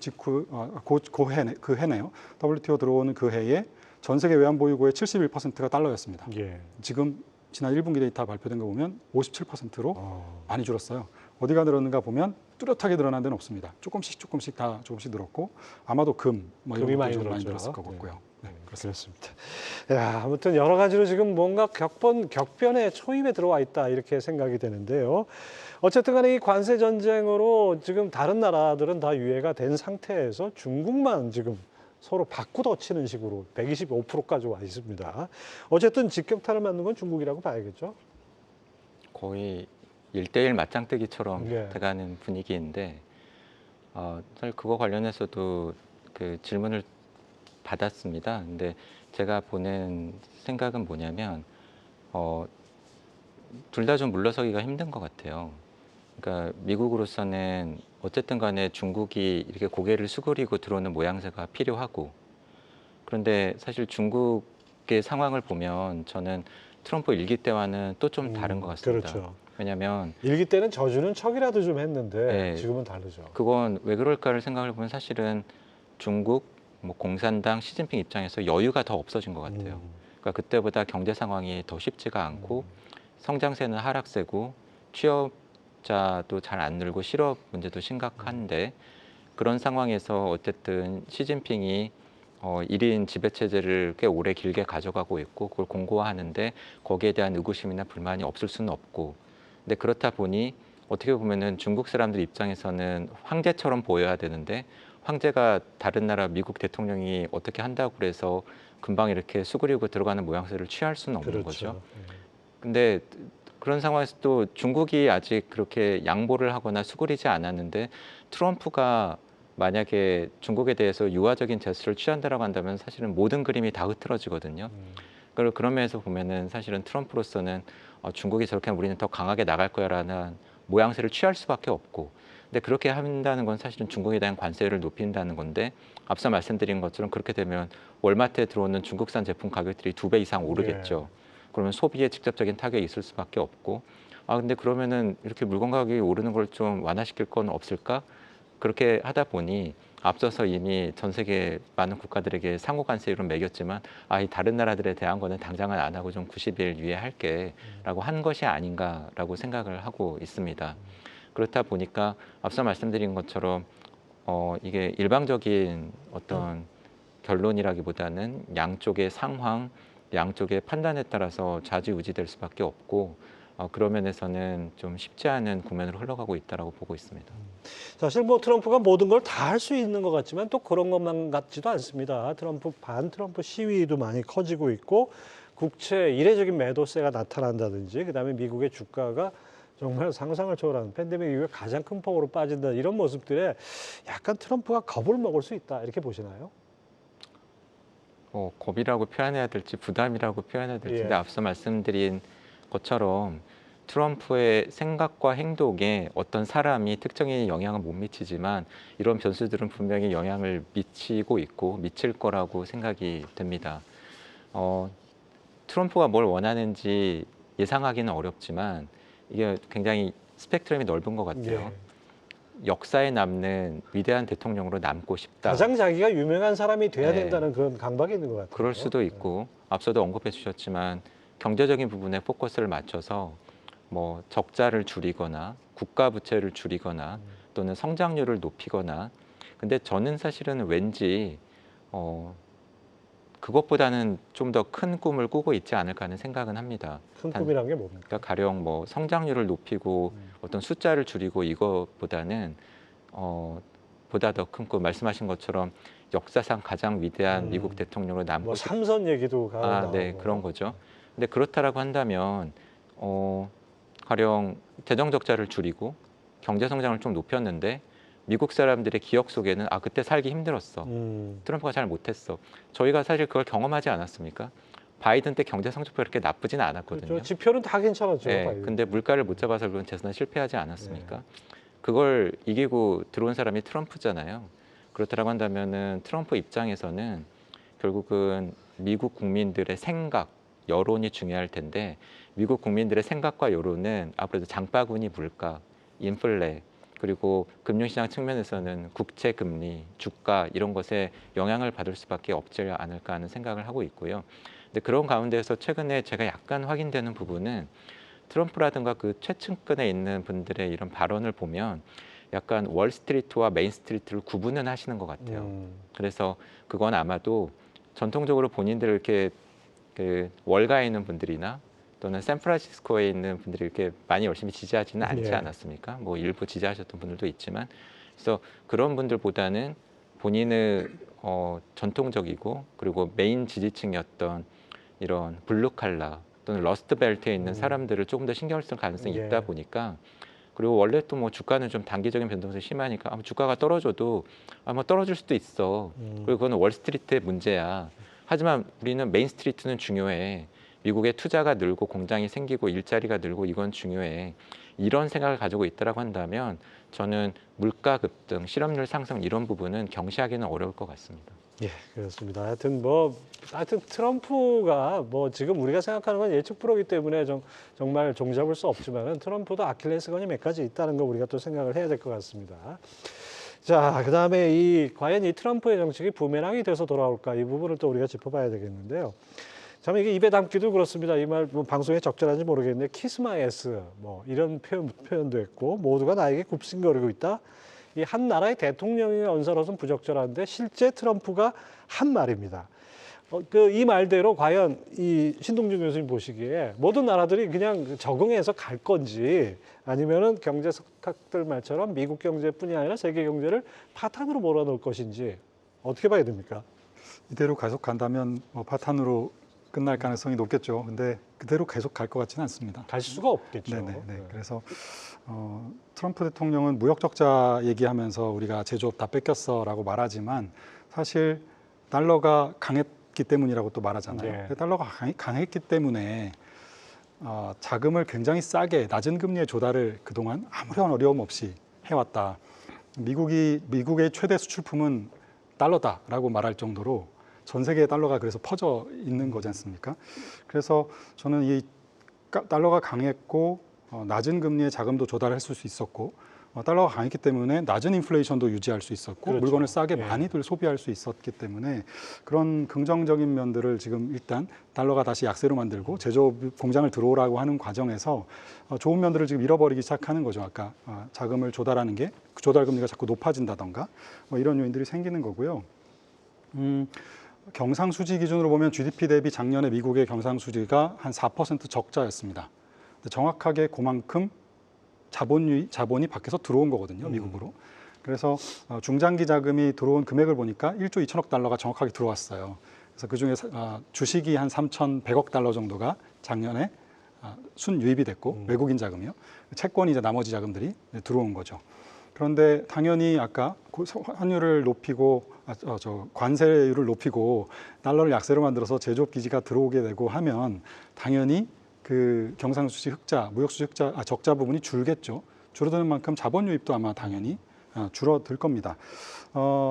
그 해네요. WTO 들어오는 그 해에 전 세계 외환보유고의 71%가 달러였습니다. 지금 지난 1분기 데이터 발표된 거 보면 57%로 많이 줄었어요. 어디가 늘었는가 보면 뚜렷하게 늘어난 데는 없습니다. 조금씩 늘었고 아마도 뭐 이런 것도 좀 많이 늘었을 것 같고요. 네, 그렇습니다. 야, 아무튼 여러 가지로 지금 뭔가 격변의 초입에 들어와 있다 이렇게 생각이 되는데요. 어쨌든 간에 이 관세 전쟁으로 지금 다른 나라들은 다 유예가 된 상태에서 중국만 지금 서로 바꾸어치는 식으로 125%까지 와 있습니다. 어쨌든 직격탄을 맞는 건 중국이라고 봐야겠죠. 거의 1대1 맞짱뜨기처럼 예. 돼가는 분위기인데 사실 그거 관련해서도 그 질문을 받았습니다. 근데 제가 보는 생각은 뭐냐면 둘 다 좀 물러서기가 힘든 것 같아요. 그러니까 미국으로서는 어쨌든 간에 중국이 이렇게 고개를 수그리고 들어오는 모양새가 필요하고, 그런데 사실 중국의 상황을 보면 저는 트럼프 일기 때와는 또 좀 다른 것 같습니다. 그렇죠. 왜냐하면 일기 때는 저주는 척이라도 좀 했는데 네. 지금은 다르죠. 그건 왜 그럴까를 생각을 보면 사실은 중국, 뭐 공산당, 시진핑 입장에서 여유가 더 없어진 것 같아요. 그러니까 그때보다 경제 상황이 더 쉽지가 않고 성장세는 하락세고 취업자도 잘 안 늘고 실업 문제도 심각한데, 그런 상황에서 어쨌든 시진핑이 1인 지배체제를 꽤 오래 길게 가져가고 있고 그걸 공고화하는데 거기에 대한 의구심이나 불만이 없을 수는 없고, 근데 그렇다 보니 어떻게 보면은 중국 사람들 입장에서는 황제처럼 보여야 되는데 황제가 다른 나라 미국 대통령이 어떻게 한다고 그래서 금방 이렇게 수그리고 들어가는 모양새를 취할 수는 없는 거죠. 그렇죠. 근데 그런 상황에서 또 중국이 아직 그렇게 양보를 하거나 수그리지 않았는데 트럼프가 만약에 중국에 대해서 유화적인 제스처를 취한다라고 한다면 사실은 모든 그림이 다 흐트러지거든요. 그리고 그런 면에서 보면은 사실은 트럼프로서는 중국이 저렇게 하면 우리는 더 강하게 나갈 거야라는 모양새를 취할 수밖에 없고, 근데 그렇게 한다는 건 사실은 중국에 대한 관세를 높인다는 건데, 앞서 말씀드린 것처럼 그렇게 되면 월마트에 들어오는 중국산 제품 가격들이 2배 이상 오르겠죠. 그러면 소비에 직접적인 타격이 있을 수밖에 없고, 근데 그러면은 이렇게 물건 가격이 오르는 걸 좀 완화시킬 건 없을까? 그렇게 하다 보니 앞서서 이미 전 세계 많은 국가들에게 상호 관세율은 매겼지만 이 다른 나라들에 대한 거는 당장은 안 하고 좀 90일 유예할게라고 한 것이 아닌가라고 생각을 하고 있습니다. 그렇다 보니까 앞서 말씀드린 것처럼 이게 일방적인 어떤 결론이라기보다는 양쪽의 상황, 양쪽의 판단에 따라서 좌지우지될 수밖에 없고, 그런 면에서는 좀 쉽지 않은 국면으로 흘러가고 있다라고 보고 있습니다. 사실 뭐 트럼프가 모든 걸 다 할 수 있는 것 같지만 또 그런 것만 같지도 않습니다. 반 트럼프 시위도 많이 커지고 있고 국채 이례적인 매도세가 나타난다든지, 그다음에 미국의 주가가 정말 상상을 초월하는 팬데믹 이후에 가장 큰 폭으로 빠진다, 이런 모습들에 약간 트럼프가 겁을 먹을 수 있다, 이렇게 보시나요? 겁이라고 표현해야 될지 부담이라고 표현해야 될지, 예. 근데 앞서 말씀드린 것처럼 트럼프의 생각과 행동에 어떤 사람이 특정인이 영향을 못 미치지만 이런 변수들은 분명히 영향을 미치고 있고 미칠 거라고 생각이 됩니다. 트럼프가 뭘 원하는지 예상하기는 어렵지만 이게 굉장히 스펙트럼이 넓은 것 같아요. 예. 역사에 남는 위대한 대통령으로 남고 싶다. 가장 자기가 유명한 사람이 돼야 네. 된다는 그런 강박이 있는 것 같아요. 그럴 수도 있고, 앞서도 언급해 주셨지만 경제적인 부분에 포커스를 맞춰서 뭐 적자를 줄이거나 국가 부채를 줄이거나 또는 성장률을 높이거나, 근데 저는 사실은 왠지 그것보다는 좀 더 큰 꿈을 꾸고 있지 않을까 하는 생각은 합니다. 큰 꿈이란 게 뭡니까? 그러니까 가령 뭐 성장률을 높이고 어떤 숫자를 줄이고 이것보다는 보다 더 큰 꿈, 말씀하신 것처럼 역사상 가장 위대한 미국 대통령으로 남고 뭐 싶. 삼선 얘기도 나오고. 네, 그런 거죠. 근데 그렇다라고 한다면 가령 재정 적자를 줄이고 경제 성장을 좀 높였는데 미국 사람들의 기억 속에는 그때 살기 힘들었어. 트럼프가 잘 못했어. 저희가 사실 그걸 경험하지 않았습니까? 바이든 때 경제 성적표 그렇게 나쁘진 않았거든요. 그렇죠. 지표는 다 괜찮았죠. 네, 바이든. 근데 물가를 못 잡아서 그건 재선에 실패하지 않았습니까? 그걸 이기고 들어온 사람이 트럼프잖아요. 그렇다고 한다면은 트럼프 입장에서는 결국은 미국 국민들의 생각, 여론이 중요할 텐데, 미국 국민들의 생각과 여론은 아무래도 장바구니 물가, 인플레, 그리고 금융시장 측면에서는 국채 금리, 주가 이런 것에 영향을 받을 수밖에 없지 않을까 하는 생각을 하고 있고요. 근데 그런 가운데서 최근에 제가 약간 확인되는 부분은 트럼프라든가 그 최측근에 있는 분들의 이런 발언을 보면 약간 월스트리트와 메인스트리트를 구분은 하시는 것 같아요. 그래서 그건 아마도 전통적으로 본인들을 이렇게 그 월가에 있는 분들이나 또는 샌프란시스코에 있는 분들이 이렇게 많이 열심히 지지하지는 않지 않았습니까? 뭐 일부 지지하셨던 분들도 있지만, 그래서 그런 분들보다는 본인의 전통적이고 그리고 메인 지지층이었던 이런 블루 칼라 또는 러스트 벨트에 있는 사람들을 조금 더 신경을 쓸 가능성이 예. 있다 보니까 그리고 원래 또 뭐 주가는 좀 단기적인 변동성이 심하니까 주가가 떨어져도 뭐 떨어질 수도 있어. 그리고 그건 월스트리트의 문제야. 하지만 우리는 메인스트리트는 중요해. 미국의 투자가 늘고 공장이 생기고 일자리가 늘고 이건 중요해. 이런 생각을 가지고 있다라고 한다면 저는 물가 급등, 실업률 상승 이런 부분은 경시하기는 어려울 것 같습니다. 예, 그렇습니다. 하여튼 트럼프가 뭐 지금 우리가 생각하는 건 예측 불허이기 때문에 정말 종잡을 수 없지만은 트럼프도 아킬레스건이 몇 가지 있다는 거 우리가 또 생각을 해야 될 것 같습니다. 자, 그다음에 과연 이 트럼프의 정책이 부메랑이 돼서 돌아올까 이 부분을 또 우리가 짚어봐야 되겠는데요. 참 이게 입에 담기도 그렇습니다. 이 말 뭐 방송에 적절한지 모르겠는데 키스마이에스 뭐 이런 표현도 했고 모두가 나에게 굽신거리고 있다. 이 한 나라의 대통령의 언사로서는 부적절한데 실제 트럼프가 한 말입니다. 이 말대로 과연 이 신동준 교수님 보시기에 모든 나라들이 그냥 적응해서 갈 건지 아니면은 경제 석학들 말처럼 미국 경제뿐이 아니라 세계 경제를 파탄으로 몰아넣을 것인지 어떻게 봐야 됩니까? 이대로 계속 간다면 파탄으로 끝날 가능성이 높겠죠. 근데 그대로 계속 갈 것 같지는 않습니다. 갈 수가 없겠죠. 네네. 그래서 트럼프 대통령은 무역 적자 얘기하면서 우리가 제조업 다 뺏겼어라고 말하지만 사실 달러가 강했기 때문이라고 또 말하잖아요. 네. 달러가 강했기 때문에 자금을 굉장히 싸게 낮은 금리에 조달을 그동안 아무런 어려움 없이 해왔다. 미국의 최대 수출품은 달러다라고 말할 정도로 전 세계의 달러가 그래서 퍼져 있는 거지 않습니까? 그래서 저는 이 달러가 강했고 낮은 금리의 자금도 조달할 수 있었고 달러가 강했기 때문에 낮은 인플레이션도 유지할 수 있었고 그렇죠. 물건을 싸게 예. 많이들 소비할 수 있었기 때문에 그런 긍정적인 면들을 지금 일단 달러가 다시 약세로 만들고 제조업 공장을 들어오라고 하는 과정에서 좋은 면들을 지금 잃어버리기 시작하는 거죠. 아까 자금을 조달하는 게 조달 금리가 자꾸 높아진다던가 뭐 이런 요인들이 생기는 거고요. 경상수지 기준으로 보면 GDP 대비 작년에 미국의 경상수지가 한 4% 적자였습니다. 정확하게 그만큼 자본이 밖에서 들어온 거거든요, 미국으로. 그래서 중장기 자금이 들어온 금액을 보니까 1조 2천억 달러가 정확하게 들어왔어요. 그래서 그중에 주식이 한 3,100억 달러 정도가 작년에 순유입이 됐고 외국인 자금이요. 채권이 이제 나머지 자금들이 들어온 거죠. 그런데 당연히 아까 환율을 높이고 관세율을 높이고 달러를 약세로 만들어서 제조업 기지가 들어오게 되고 하면 당연히 그 경상수지 흑자, 무역수지 흑자, 적자 부분이 줄겠죠. 줄어드는 만큼 자본 유입도 아마 당연히 줄어들 겁니다.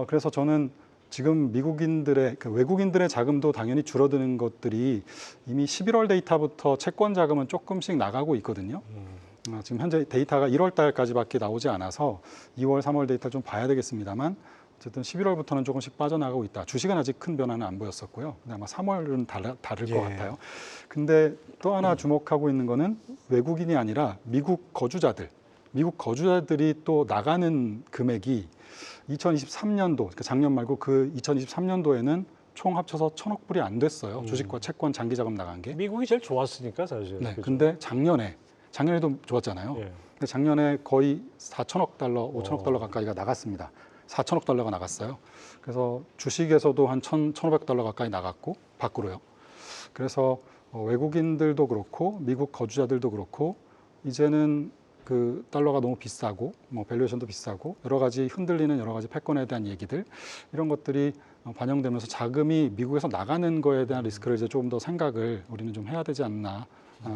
그래서 저는 지금 외국인들의 자금도 당연히 줄어드는 것들이 이미 11월 데이터부터 채권 자금은 조금씩 나가고 있거든요. 지금 현재 데이터가 1월 달까지밖에 나오지 않아서 2월, 3월 데이터 좀 봐야 되겠습니다만 어쨌든 11월부터는 조금씩 빠져나가고 있다. 주식은 아직 큰 변화는 안 보였었고요. 근데 아마 3월은 다를 것 같아요. 근데 또 하나 주목하고 있는 거는 외국인이 아니라 미국 거주자들이 또 나가는 금액이 2023년도, 그러니까 작년 말고 그 2023년도에는 총 합쳐서 1,000억 불이 안 됐어요. 주식과 채권 장기 자금 나간 게. 미국이 제일 좋았으니까 사실. 네. 그죠? 근데 작년에도 좋았잖아요. 예. 근데 작년에 거의 4천억 달러, 5천억 달러 가까이가 나갔습니다. 4천억 달러가 나갔어요. 그래서 주식에서도 한 1,500 달러 가까이 나갔고 밖으로요. 그래서 외국인들도 그렇고 미국 거주자들도 그렇고 이제는 그 달러가 너무 비싸고 뭐 밸류에이션도 비싸고 여러 가지 흔들리는 여러 가지 패권에 대한 얘기들 이런 것들이 반영되면서 자금이 미국에서 나가는 거에 대한 리스크를 이제 조금 더 생각을 우리는 좀 해야 되지 않나.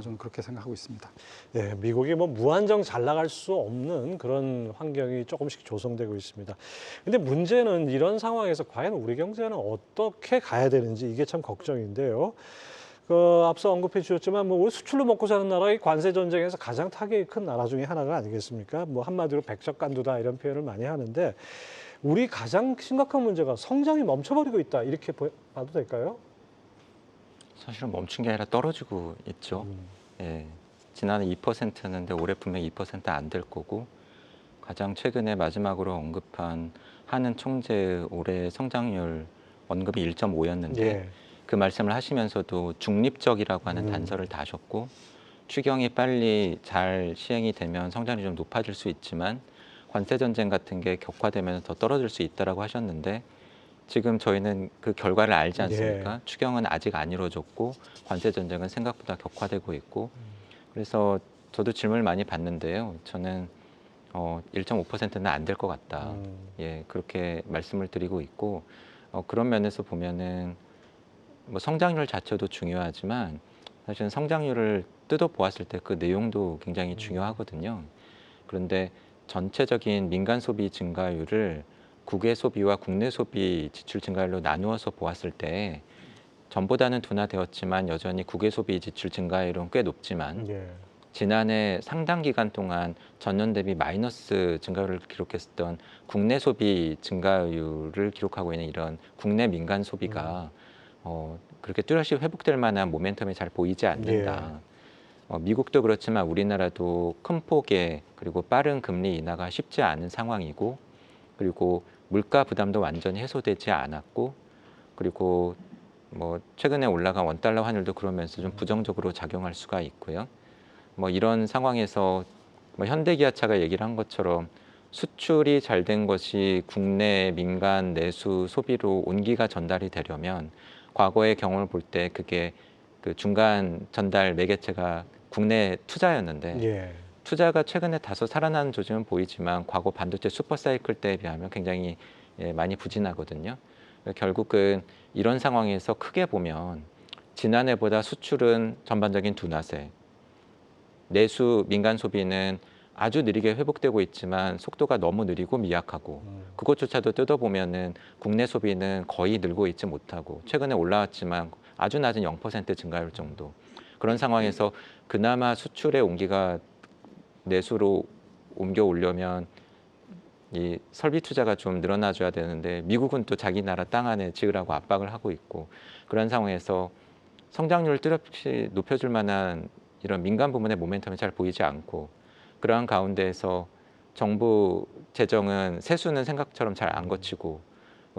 저는 그렇게 생각하고 있습니다. 네, 미국이 뭐 무한정 잘 나갈 수 없는 그런 환경이 조금씩 조성되고 있습니다. 근데 문제는 이런 상황에서 과연 우리 경제는 어떻게 가야 되는지 이게 참 걱정인데요. 앞서 언급해 주셨지만 뭐 우리 수출로 먹고 사는 나라의 관세 전쟁에서 가장 타격이 큰 나라 중에 하나가 아니겠습니까? 뭐 한마디로 백척간두다 이런 표현을 많이 하는데 우리 가장 심각한 문제가 성장이 멈춰버리고 있다 이렇게 봐도 될까요? 사실은 멈춘 게 아니라 떨어지고 있죠. 예, 지난해 2%였는데 올해 분명히 2% 안 될 거고 가장 최근에 마지막으로 언급한 한은 총재의 올해 성장률 언급이 1.5였는데 예. 그 말씀을 하시면서도 중립적이라고 하는 단서를 다셨고 추경이 빨리 잘 시행이 되면 성장률이 좀 높아질 수 있지만 관세 전쟁 같은 게 격화되면 더 떨어질 수 있다라고 하셨는데 지금 저희는 그 결과를 알지 않습니까? 예. 추경은 아직 안 이루어졌고 관세 전쟁은 생각보다 격화되고 있고 그래서 저도 질문을 많이 받는데요. 저는 1.5%는 안 될 것 같다. 예, 그렇게 말씀을 드리고 있고 그런 면에서 보면은 뭐 성장률 자체도 중요하지만 사실은 성장률을 뜯어 보았을 때 그 내용도 굉장히 중요하거든요. 그런데 전체적인 민간 소비 증가율을 국외 소비와 국내 소비 지출 증가율로 나누어서 보았을 때 전보다는 둔화되었지만 여전히 국외 소비 지출 증가율은 꽤 높지만 예. 지난해 상당 기간 동안 전년 대비 마이너스 증가율을 기록했었던 국내 소비 증가율을 기록하고 있는 이런 국내 민간 소비가 그렇게 뚜렷이 회복될 만한 모멘텀이 잘 보이지 않는다. 미국도 그렇지만 우리나라도 큰 폭의 그리고 빠른 금리 인하가 쉽지 않은 상황이고 그리고 물가 부담도 완전히 해소되지 않았고 그리고 뭐 최근에 올라간 원달러 환율도 그러면서 좀 부정적으로 작용할 수가 있고요. 뭐 이런 상황에서 뭐 현대기아차가 얘기를 한 것처럼 수출이 잘 된 것이 국내 민간 내수 소비로 온기가 전달이 되려면 과거의 경험을 볼 때 그게 그 중간 전달 매개체가 국내 투자였는데 예. 투자가 최근에 다소 살아나는 조짐은 보이지만 과거 반도체 슈퍼사이클 때에 비하면 굉장히 많이 부진하거든요. 결국은 이런 상황에서 크게 보면 지난해보다 수출은 전반적인 둔화세, 내수 민간 소비는 아주 느리게 회복되고 있지만 속도가 너무 느리고 미약하고 그것조차도 뜯어보면은 국내 소비는 거의 늘고 있지 못하고 최근에 올라왔지만 아주 낮은 0% 증가율 정도. 그런 상황에서 그나마 수출의 온기가 내수로 옮겨 오려면 이 설비 투자가 좀 늘어나줘야 되는데 미국은 또 자기 나라 땅 안에 지으라고 압박을 하고 있고 그런 상황에서 성장률을 뚜렷이 높여줄 만한 이런 민간 부문의 모멘텀이 잘 보이지 않고 그러한 가운데에서 정부 재정은 세수는 생각처럼 잘 안 거치고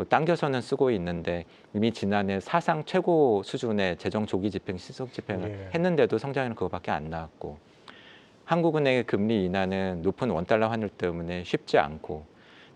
당겨서는 쓰고 있는데 이미 지난해 사상 최고 수준의 재정 조기 집행, 시속 집행을 예. 했는데도 성장률은 그거밖에 안 나왔고 한국은행의 금리 인하는 높은 원달러 환율 때문에 쉽지 않고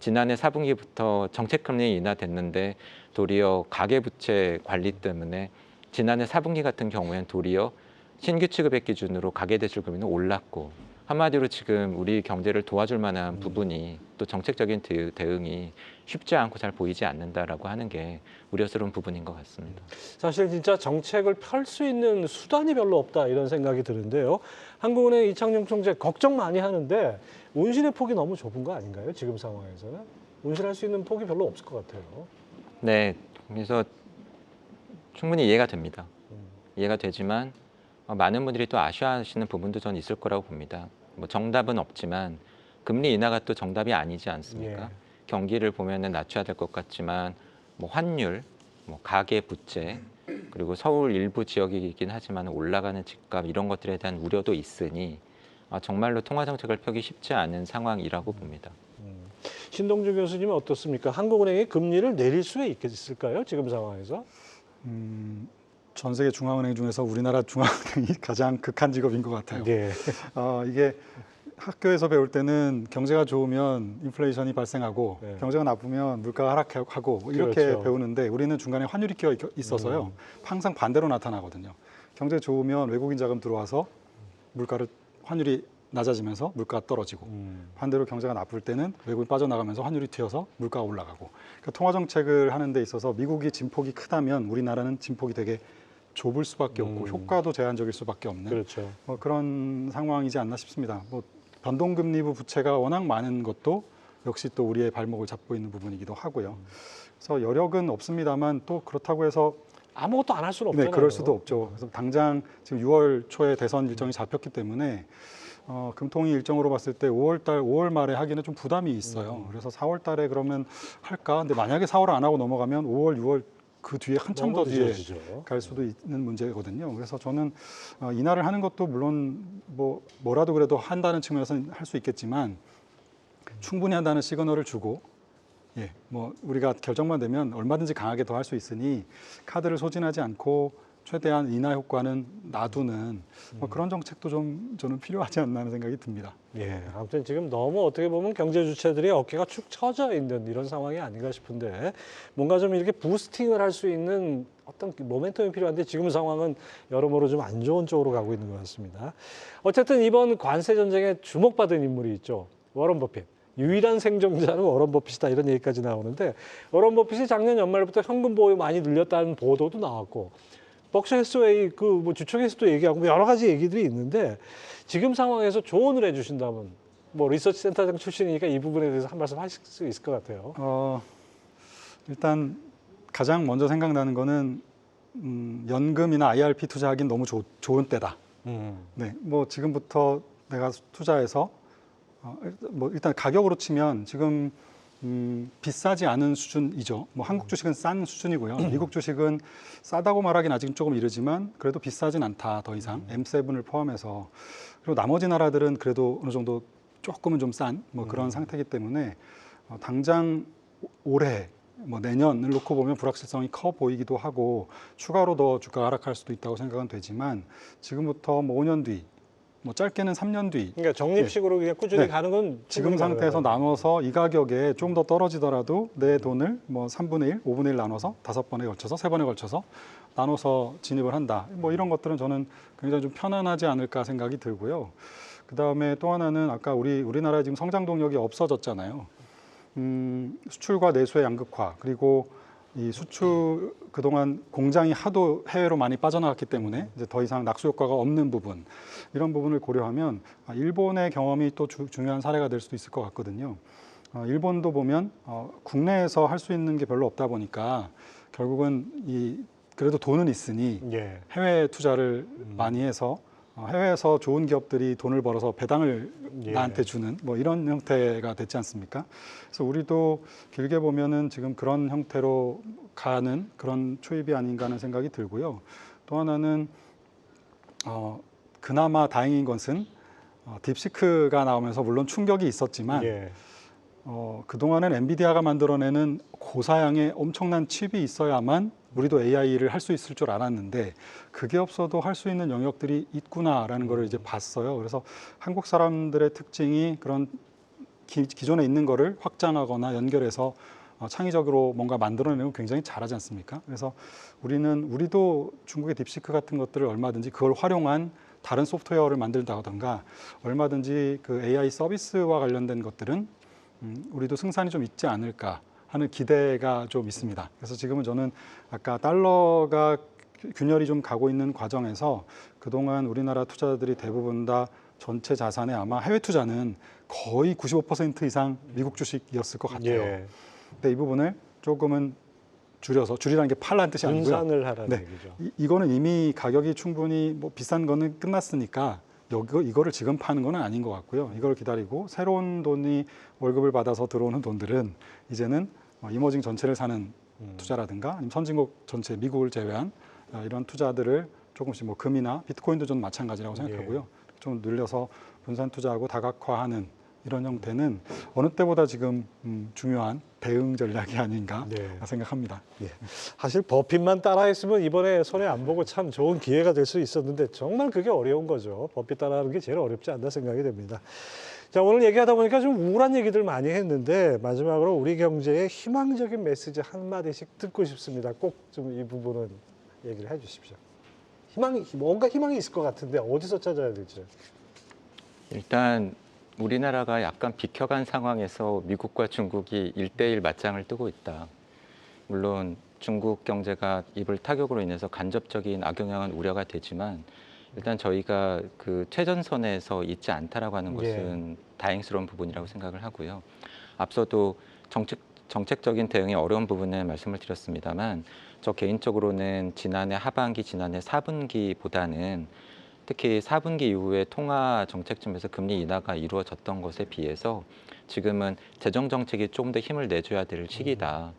지난해 4분기부터 정책 금리 인하됐는데 도리어 가계부채 관리 때문에 지난해 4분기 같은 경우엔 도리어 신규 취급액 기준으로 가계대출 금리는 올랐고 한마디로 지금 우리 경제를 도와줄 만한 부분이 또 정책적인 대응이 쉽지 않고 잘 보이지 않는다라고 하는 게 우려스러운 부분인 것 같습니다. 사실 진짜 정책을 펼 수 있는 수단이 별로 없다 이런 생각이 드는데요. 한국은행 이창용 총재 걱정 많이 하는데 운신의 폭이 너무 좁은 거 아닌가요? 지금 상황에서는 운신할 수 있는 폭이 별로 없을 것 같아요. 네, 그래서 충분히 이해가 됩니다. 이해가 되지만 많은 분들이 또 아쉬워하시는 부분도 저는 있을 거라고 봅니다. 뭐 정답은 없지만 금리 인하가 또 정답이 아니지 않습니까? 예. 경기를 보면은 낮춰야 될 것 같지만 뭐 환율, 뭐 가계 부채 그리고 서울 일부 지역이긴 하지만 올라가는 집값 이런 것들에 대한 우려도 있으니 정말로 통화 정책을 펴기 쉽지 않은 상황이라고 봅니다. 신동주 교수님은 어떻습니까? 한국은행이 금리를 내릴 수 있을까요? 지금 상황에서? 전 세계 중앙은행 중에서 우리나라 중앙은행이 가장 극한 직업인 것 같아요. 네. 이게 학교에서 배울 때는 경제가 좋으면 인플레이션이 발생하고 네. 경제가 나쁘면 물가가 하락하고 이렇게 그렇죠. 배우는데 우리는 중간에 환율이 끼어 있어서요. 항상 반대로 나타나거든요. 경제 좋으면 외국인 자금 들어와서 환율이 낮아지면서 물가가 떨어지고 반대로 경제가 나쁠 때는 외국인 빠져나가면서 환율이 튀어서 물가가 올라가고 그러니까 통화 정책을 하는 데 있어서 미국이 진폭이 크다면 우리나라는 진폭이 되게 좁을 수밖에 없고 효과도 제한적일 수밖에 없는 그렇죠. 그런 상황이지 않나 싶습니다. 뭐 변동금리부 부채가 워낙 많은 것도 역시 또 우리의 발목을 잡고 있는 부분이기도 하고요. 그래서 여력은 없습니다만 또 그렇다고 해서 아무것도 안 할 수는 없잖아요. 네, 그럴 수도 없죠. 그래서 당장 지금 6월 초에 대선 일정이 잡혔기 때문에 금통위 일정으로 봤을 때 5월 말에 하기는 좀 부담이 있어요. 그래서 4월 달에 그러면 할까? 근데 만약에 4월 안 하고 넘어가면 5월, 6월 그 뒤에 한참 더 뒤에 늦어지죠. 갈 수도 있는 문제거든요. 그래서 저는 인하를 하는 것도 물론 뭐라도 그래도 한다는 측면에서는 할 수 있겠지만 충분히 한다는 시그널을 주고 뭐 우리가 결정만 되면 얼마든지 강하게 더 할 수 있으니 카드를 소진하지 않고 최대한 인하 효과는 놔두는 뭐 그런 정책도 좀 저는 필요하지 않나 하는 생각이 듭니다. 예, 아무튼 지금 너무 어떻게 보면 경제 주체들이 어깨가 축 처져 있는 이런 상황이 아닌가 싶은데 뭔가 좀 이렇게 부스팅을 할 수 있는 어떤 모멘텀이 필요한데 지금 상황은 여러모로 좀 안 좋은 쪽으로 가고 있는 것 같습니다. 어쨌든 이번 관세 전쟁에 주목받은 인물이 있죠. 워런 버핏. 유일한 생존자는 워런 버핏이다 이런 얘기까지 나오는데 워런 버핏이 작년 연말부터 현금 보유 많이 늘렸다는 보도도 나왔고 벅셔 해스웨이 그 뭐 주총에서도 얘기하고 뭐 여러 가지 얘기들이 있는데 지금 상황에서 조언을 해주신다면 뭐 리서치 센터장 출신이니까 이 부분에 대해서 한 말씀 하실 수 있을 것 같아요. 일단 가장 먼저 생각나는 거는 연금이나 IRP 투자하기는 너무 좋은 때다. 네, 뭐 지금부터 내가 투자해서 뭐 일단 가격으로 치면 지금 비싸지 않은 수준이죠. 뭐 한국 주식은 싼 수준이고요. 미국 주식은 싸다고 말하기는 아직 조금 이르지만 그래도 비싸진 않다 더 이상 M7을 포함해서 그리고 나머지 나라들은 그래도 어느 정도 조금은 좀 싼 뭐 그런 상태이기 때문에 당장 올해 뭐 내년을 놓고 보면 불확실성이 커 보이기도 하고 추가로 더 주가가 하락할 수도 있다고 생각은 되지만 지금부터 뭐 5년 뒤 뭐 짧게는 3년 뒤 그러니까 적립식으로 그냥 꾸준히 네. 가는 건 지금 상태에서 나눠서 이 가격에 좀 더 떨어지더라도 내 돈을 뭐 3분의 1, 5분의 1 나눠서 5번에 걸쳐서 3번에 걸쳐서 나눠서 진입을 한다. 뭐 이런 것들은 저는 굉장히 좀 편안하지 않을까 생각이 들고요. 그다음에 또 하나는 아까 우리나라에 지금 성장 동력이 없어졌잖아요. 수출과 내수의 양극화 그리고 이 수출 그동안 공장이 하도 해외로 많이 빠져나갔기 때문에 이제 더 이상 낙수 효과가 없는 부분 이런 부분을 고려하면 일본의 경험이 또 중요한 사례가 될 수도 있을 것 같거든요. 일본도 보면 국내에서 할 수 있는 게 별로 없다 보니까 결국은 그래도 돈은 있으니 예. 해외 투자를 많이 해서 해외에서 좋은 기업들이 돈을 벌어서 배당을 예. 나한테 주는 뭐 이런 형태가 됐지 않습니까? 그래서 우리도 길게 보면은 지금 그런 형태로 가는 그런 초입이 아닌가 하는 생각이 들고요. 또 하나는 그나마 다행인 것은 딥시크가 나오면서 물론 충격이 있었지만 예. 그동안은 엔비디아가 만들어내는 고사양의 엄청난 칩이 있어야만 우리도 AI를 할 수 있을 줄 알았는데 그게 없어도 할 수 있는 영역들이 있구나라는 거를 이제 봤어요. 그래서 한국 사람들의 특징이 그런 기존에 있는 거를 확장하거나 연결해서 창의적으로 뭔가 만들어내는 거 굉장히 잘하지 않습니까? 그래서 우리도 중국의 딥시크 같은 것들을 얼마든지 그걸 활용한 다른 소프트웨어를 만들다던가 얼마든지 그 AI 서비스와 관련된 것들은 우리도 승산이 좀 있지 않을까 하는 기대가 좀 있습니다. 그래서 지금은 저는 아까 달러가 균열이 좀 가고 있는 과정에서 그동안 우리나라 투자자들이 대부분 다 전체 자산의 아마 해외 투자는 거의 95% 이상 미국 주식이었을 것 같아요. 예. 근데 이 부분을 조금은 줄이라는 게 팔라는 뜻이 아니고요. 분산을 하라는 네. 얘기죠. 이거는 이미 가격이 충분히 뭐 비싼 거는 끝났으니까 이거를 지금 파는 건 아닌 것 같고요. 이걸 기다리고 새로운 돈이 월급을 받아서 들어오는 돈들은 이제는 이머징 전체를 사는 투자라든가 아니면 선진국 전체 미국을 제외한 이런 투자들을 조금씩 뭐 금이나 비트코인도 좀 마찬가지라고 생각하고요. 좀 늘려서 분산 투자하고 다각화하는 이런 형태는 어느 때보다 지금 중요한 대응 전략이 아닌가 생각합니다. 예. 사실 버핏만 따라했으면 이번에 손해 안 보고 참 좋은 기회가 될 수 있었는데 정말 그게 어려운 거죠. 버핏 따라하는 게 제일 어렵지 않나 생각이 됩니다. 자, 오늘 얘기하다 보니까 좀 우울한 얘기들 많이 했는데 마지막으로 우리 경제의 희망적인 메시지 한마디씩 듣고 싶습니다. 꼭 좀 이 부분은 얘기를 해 주십시오. 뭔가 희망이 있을 것 같은데 어디서 찾아야 될지. 일단 우리나라가 약간 비켜간 상황에서 미국과 중국이 1대1 맞짱을 뜨고 있다. 물론 중국 경제가 이번 타격으로 인해서 간접적인 악영향은 우려가 되지만 일단 저희가 그 최전선에서 있지 않다라고 하는 것은 다행스러운 부분이라고 생각을 하고요. 앞서도 정책적인 대응이 어려운 부분에 말씀을 드렸습니다만 저 개인적으로는 지난해 하반기, 지난해 4분기보다는 특히 4분기 이후에 통화 정책점에서 금리 인하가 이루어졌던 것에 비해서 지금은 재정 정책이 조금 더 힘을 내줘야 될 시기다.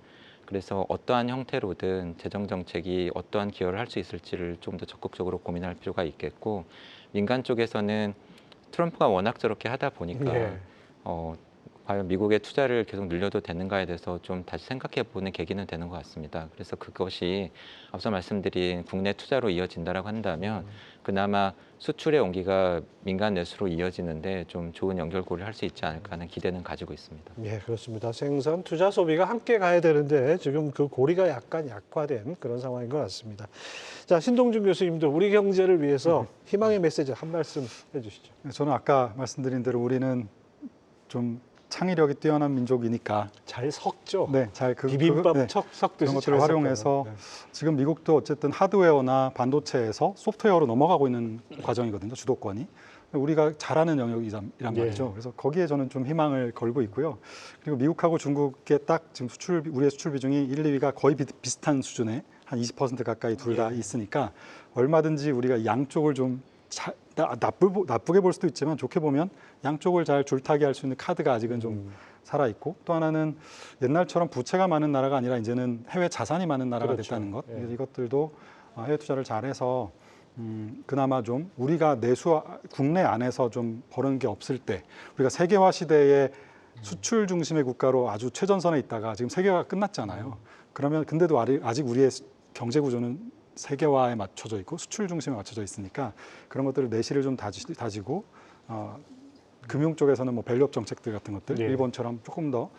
그래서 어떠한 형태로든 재정 정책이 어떠한 기여를 할 수 있을지를 좀 더 적극적으로 고민할 필요가 있겠고 민간 쪽에서는 트럼프가 워낙 저렇게 하다 보니까 과연 미국의 투자를 계속 늘려도 되는가에 대해서 좀 다시 생각해 보는 계기는 되는 것 같습니다. 그래서 그것이 앞서 말씀드린 국내 투자로 이어진다라고 한다면 그나마 수출의 온기가 민간 내수로 이어지는데 좀 좋은 연결고리를 할 수 있지 않을까 하는 기대는 가지고 있습니다. 예, 그렇습니다. 생산, 투자, 소비가 함께 가야 되는데 지금 그 고리가 약간 약화된 그런 상황인 것 같습니다. 자, 신동준 교수님도 우리 경제를 위해서 희망의 메시지 한 말씀 해주시죠. 저는 아까 말씀드린 대로 우리는 좀 창의력이 뛰어난 민족이니까 잘 섞죠. 네, 잘 비빔밥 네, 섞듯이 그런 잘 것들을 활용해서 섞어요. 네. 지금 미국도 어쨌든 하드웨어나 반도체에서 소프트웨어로 넘어가고 있는 과정이거든요. 주도권이. 우리가 잘하는 영역이란 말이죠. 예. 그래서 거기에 저는 좀 희망을 걸고 있고요. 그리고 미국하고 중국의 딱 지금 우리의 수출 비중이 1, 2위가 거의 비슷한 수준에 한 20% 가까이 둘 다 있으니까 얼마든지 우리가 양쪽을 좀 나쁘게 볼 수도 있지만 좋게 보면 양쪽을 잘 줄타기 할 수 있는 카드가 아직은 좀 살아 있고, 또 하나는 옛날처럼 부채가 많은 나라가 아니라 이제는 해외 자산이 많은 나라가 그렇죠. 됐다는 것. 예. 그래서 이것들도 해외 투자를 잘해서 그나마 좀 우리가 국내 안에서 좀 버는 게 없을 때, 우리가 세계화 시대에 수출 중심의 국가로 아주 최전선에 있다가 지금 세계화가 끝났잖아요. 그러면 근데도 아직 우리의 경제 구조는 세계화에 맞춰져 있고 수출 중심에 맞춰져 있으니까 그런 것들을 내실을 좀 다지고 금융 쪽에서는 뭐 밸류업 정책들 같은 것들 예. 일본처럼 조금 더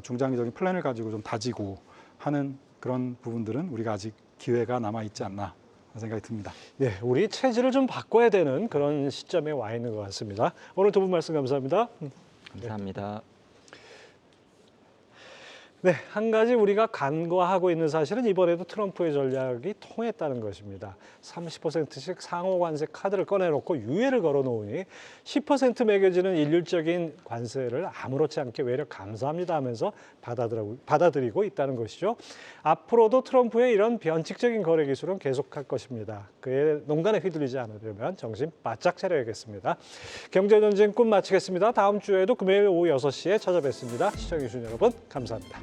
중장기적인 플랜을 가지고 좀 다지고 하는 그런 부분들은 우리가 아직 기회가 남아 있지 않나 생각이 듭니다. 네, 우리 체질을 좀 바꿔야 되는 그런 시점에 와 있는 것 같습니다. 오늘 두 분 말씀 감사합니다. 감사합니다. 네, 한 가지 우리가 간과하고 있는 사실은 이번에도 트럼프의 전략이 통했다는 것입니다. 30%씩 상호 관세 카드를 꺼내놓고 유예를 걸어놓으니 10% 매겨지는 일률적인 관세를 아무렇지 않게 외려 감사합니다 하면서 받아들이고 있다는 것이죠. 앞으로도 트럼프의 이런 변칙적인 거래 기술은 계속할 것입니다. 그의 농간에 휘둘리지 않으려면 정신 바짝 차려야겠습니다. 경제전쟁 꿈 마치겠습니다. 다음 주에도 금요일 오후 6시에 찾아뵙습니다. 시청해주신 여러분 감사합니다.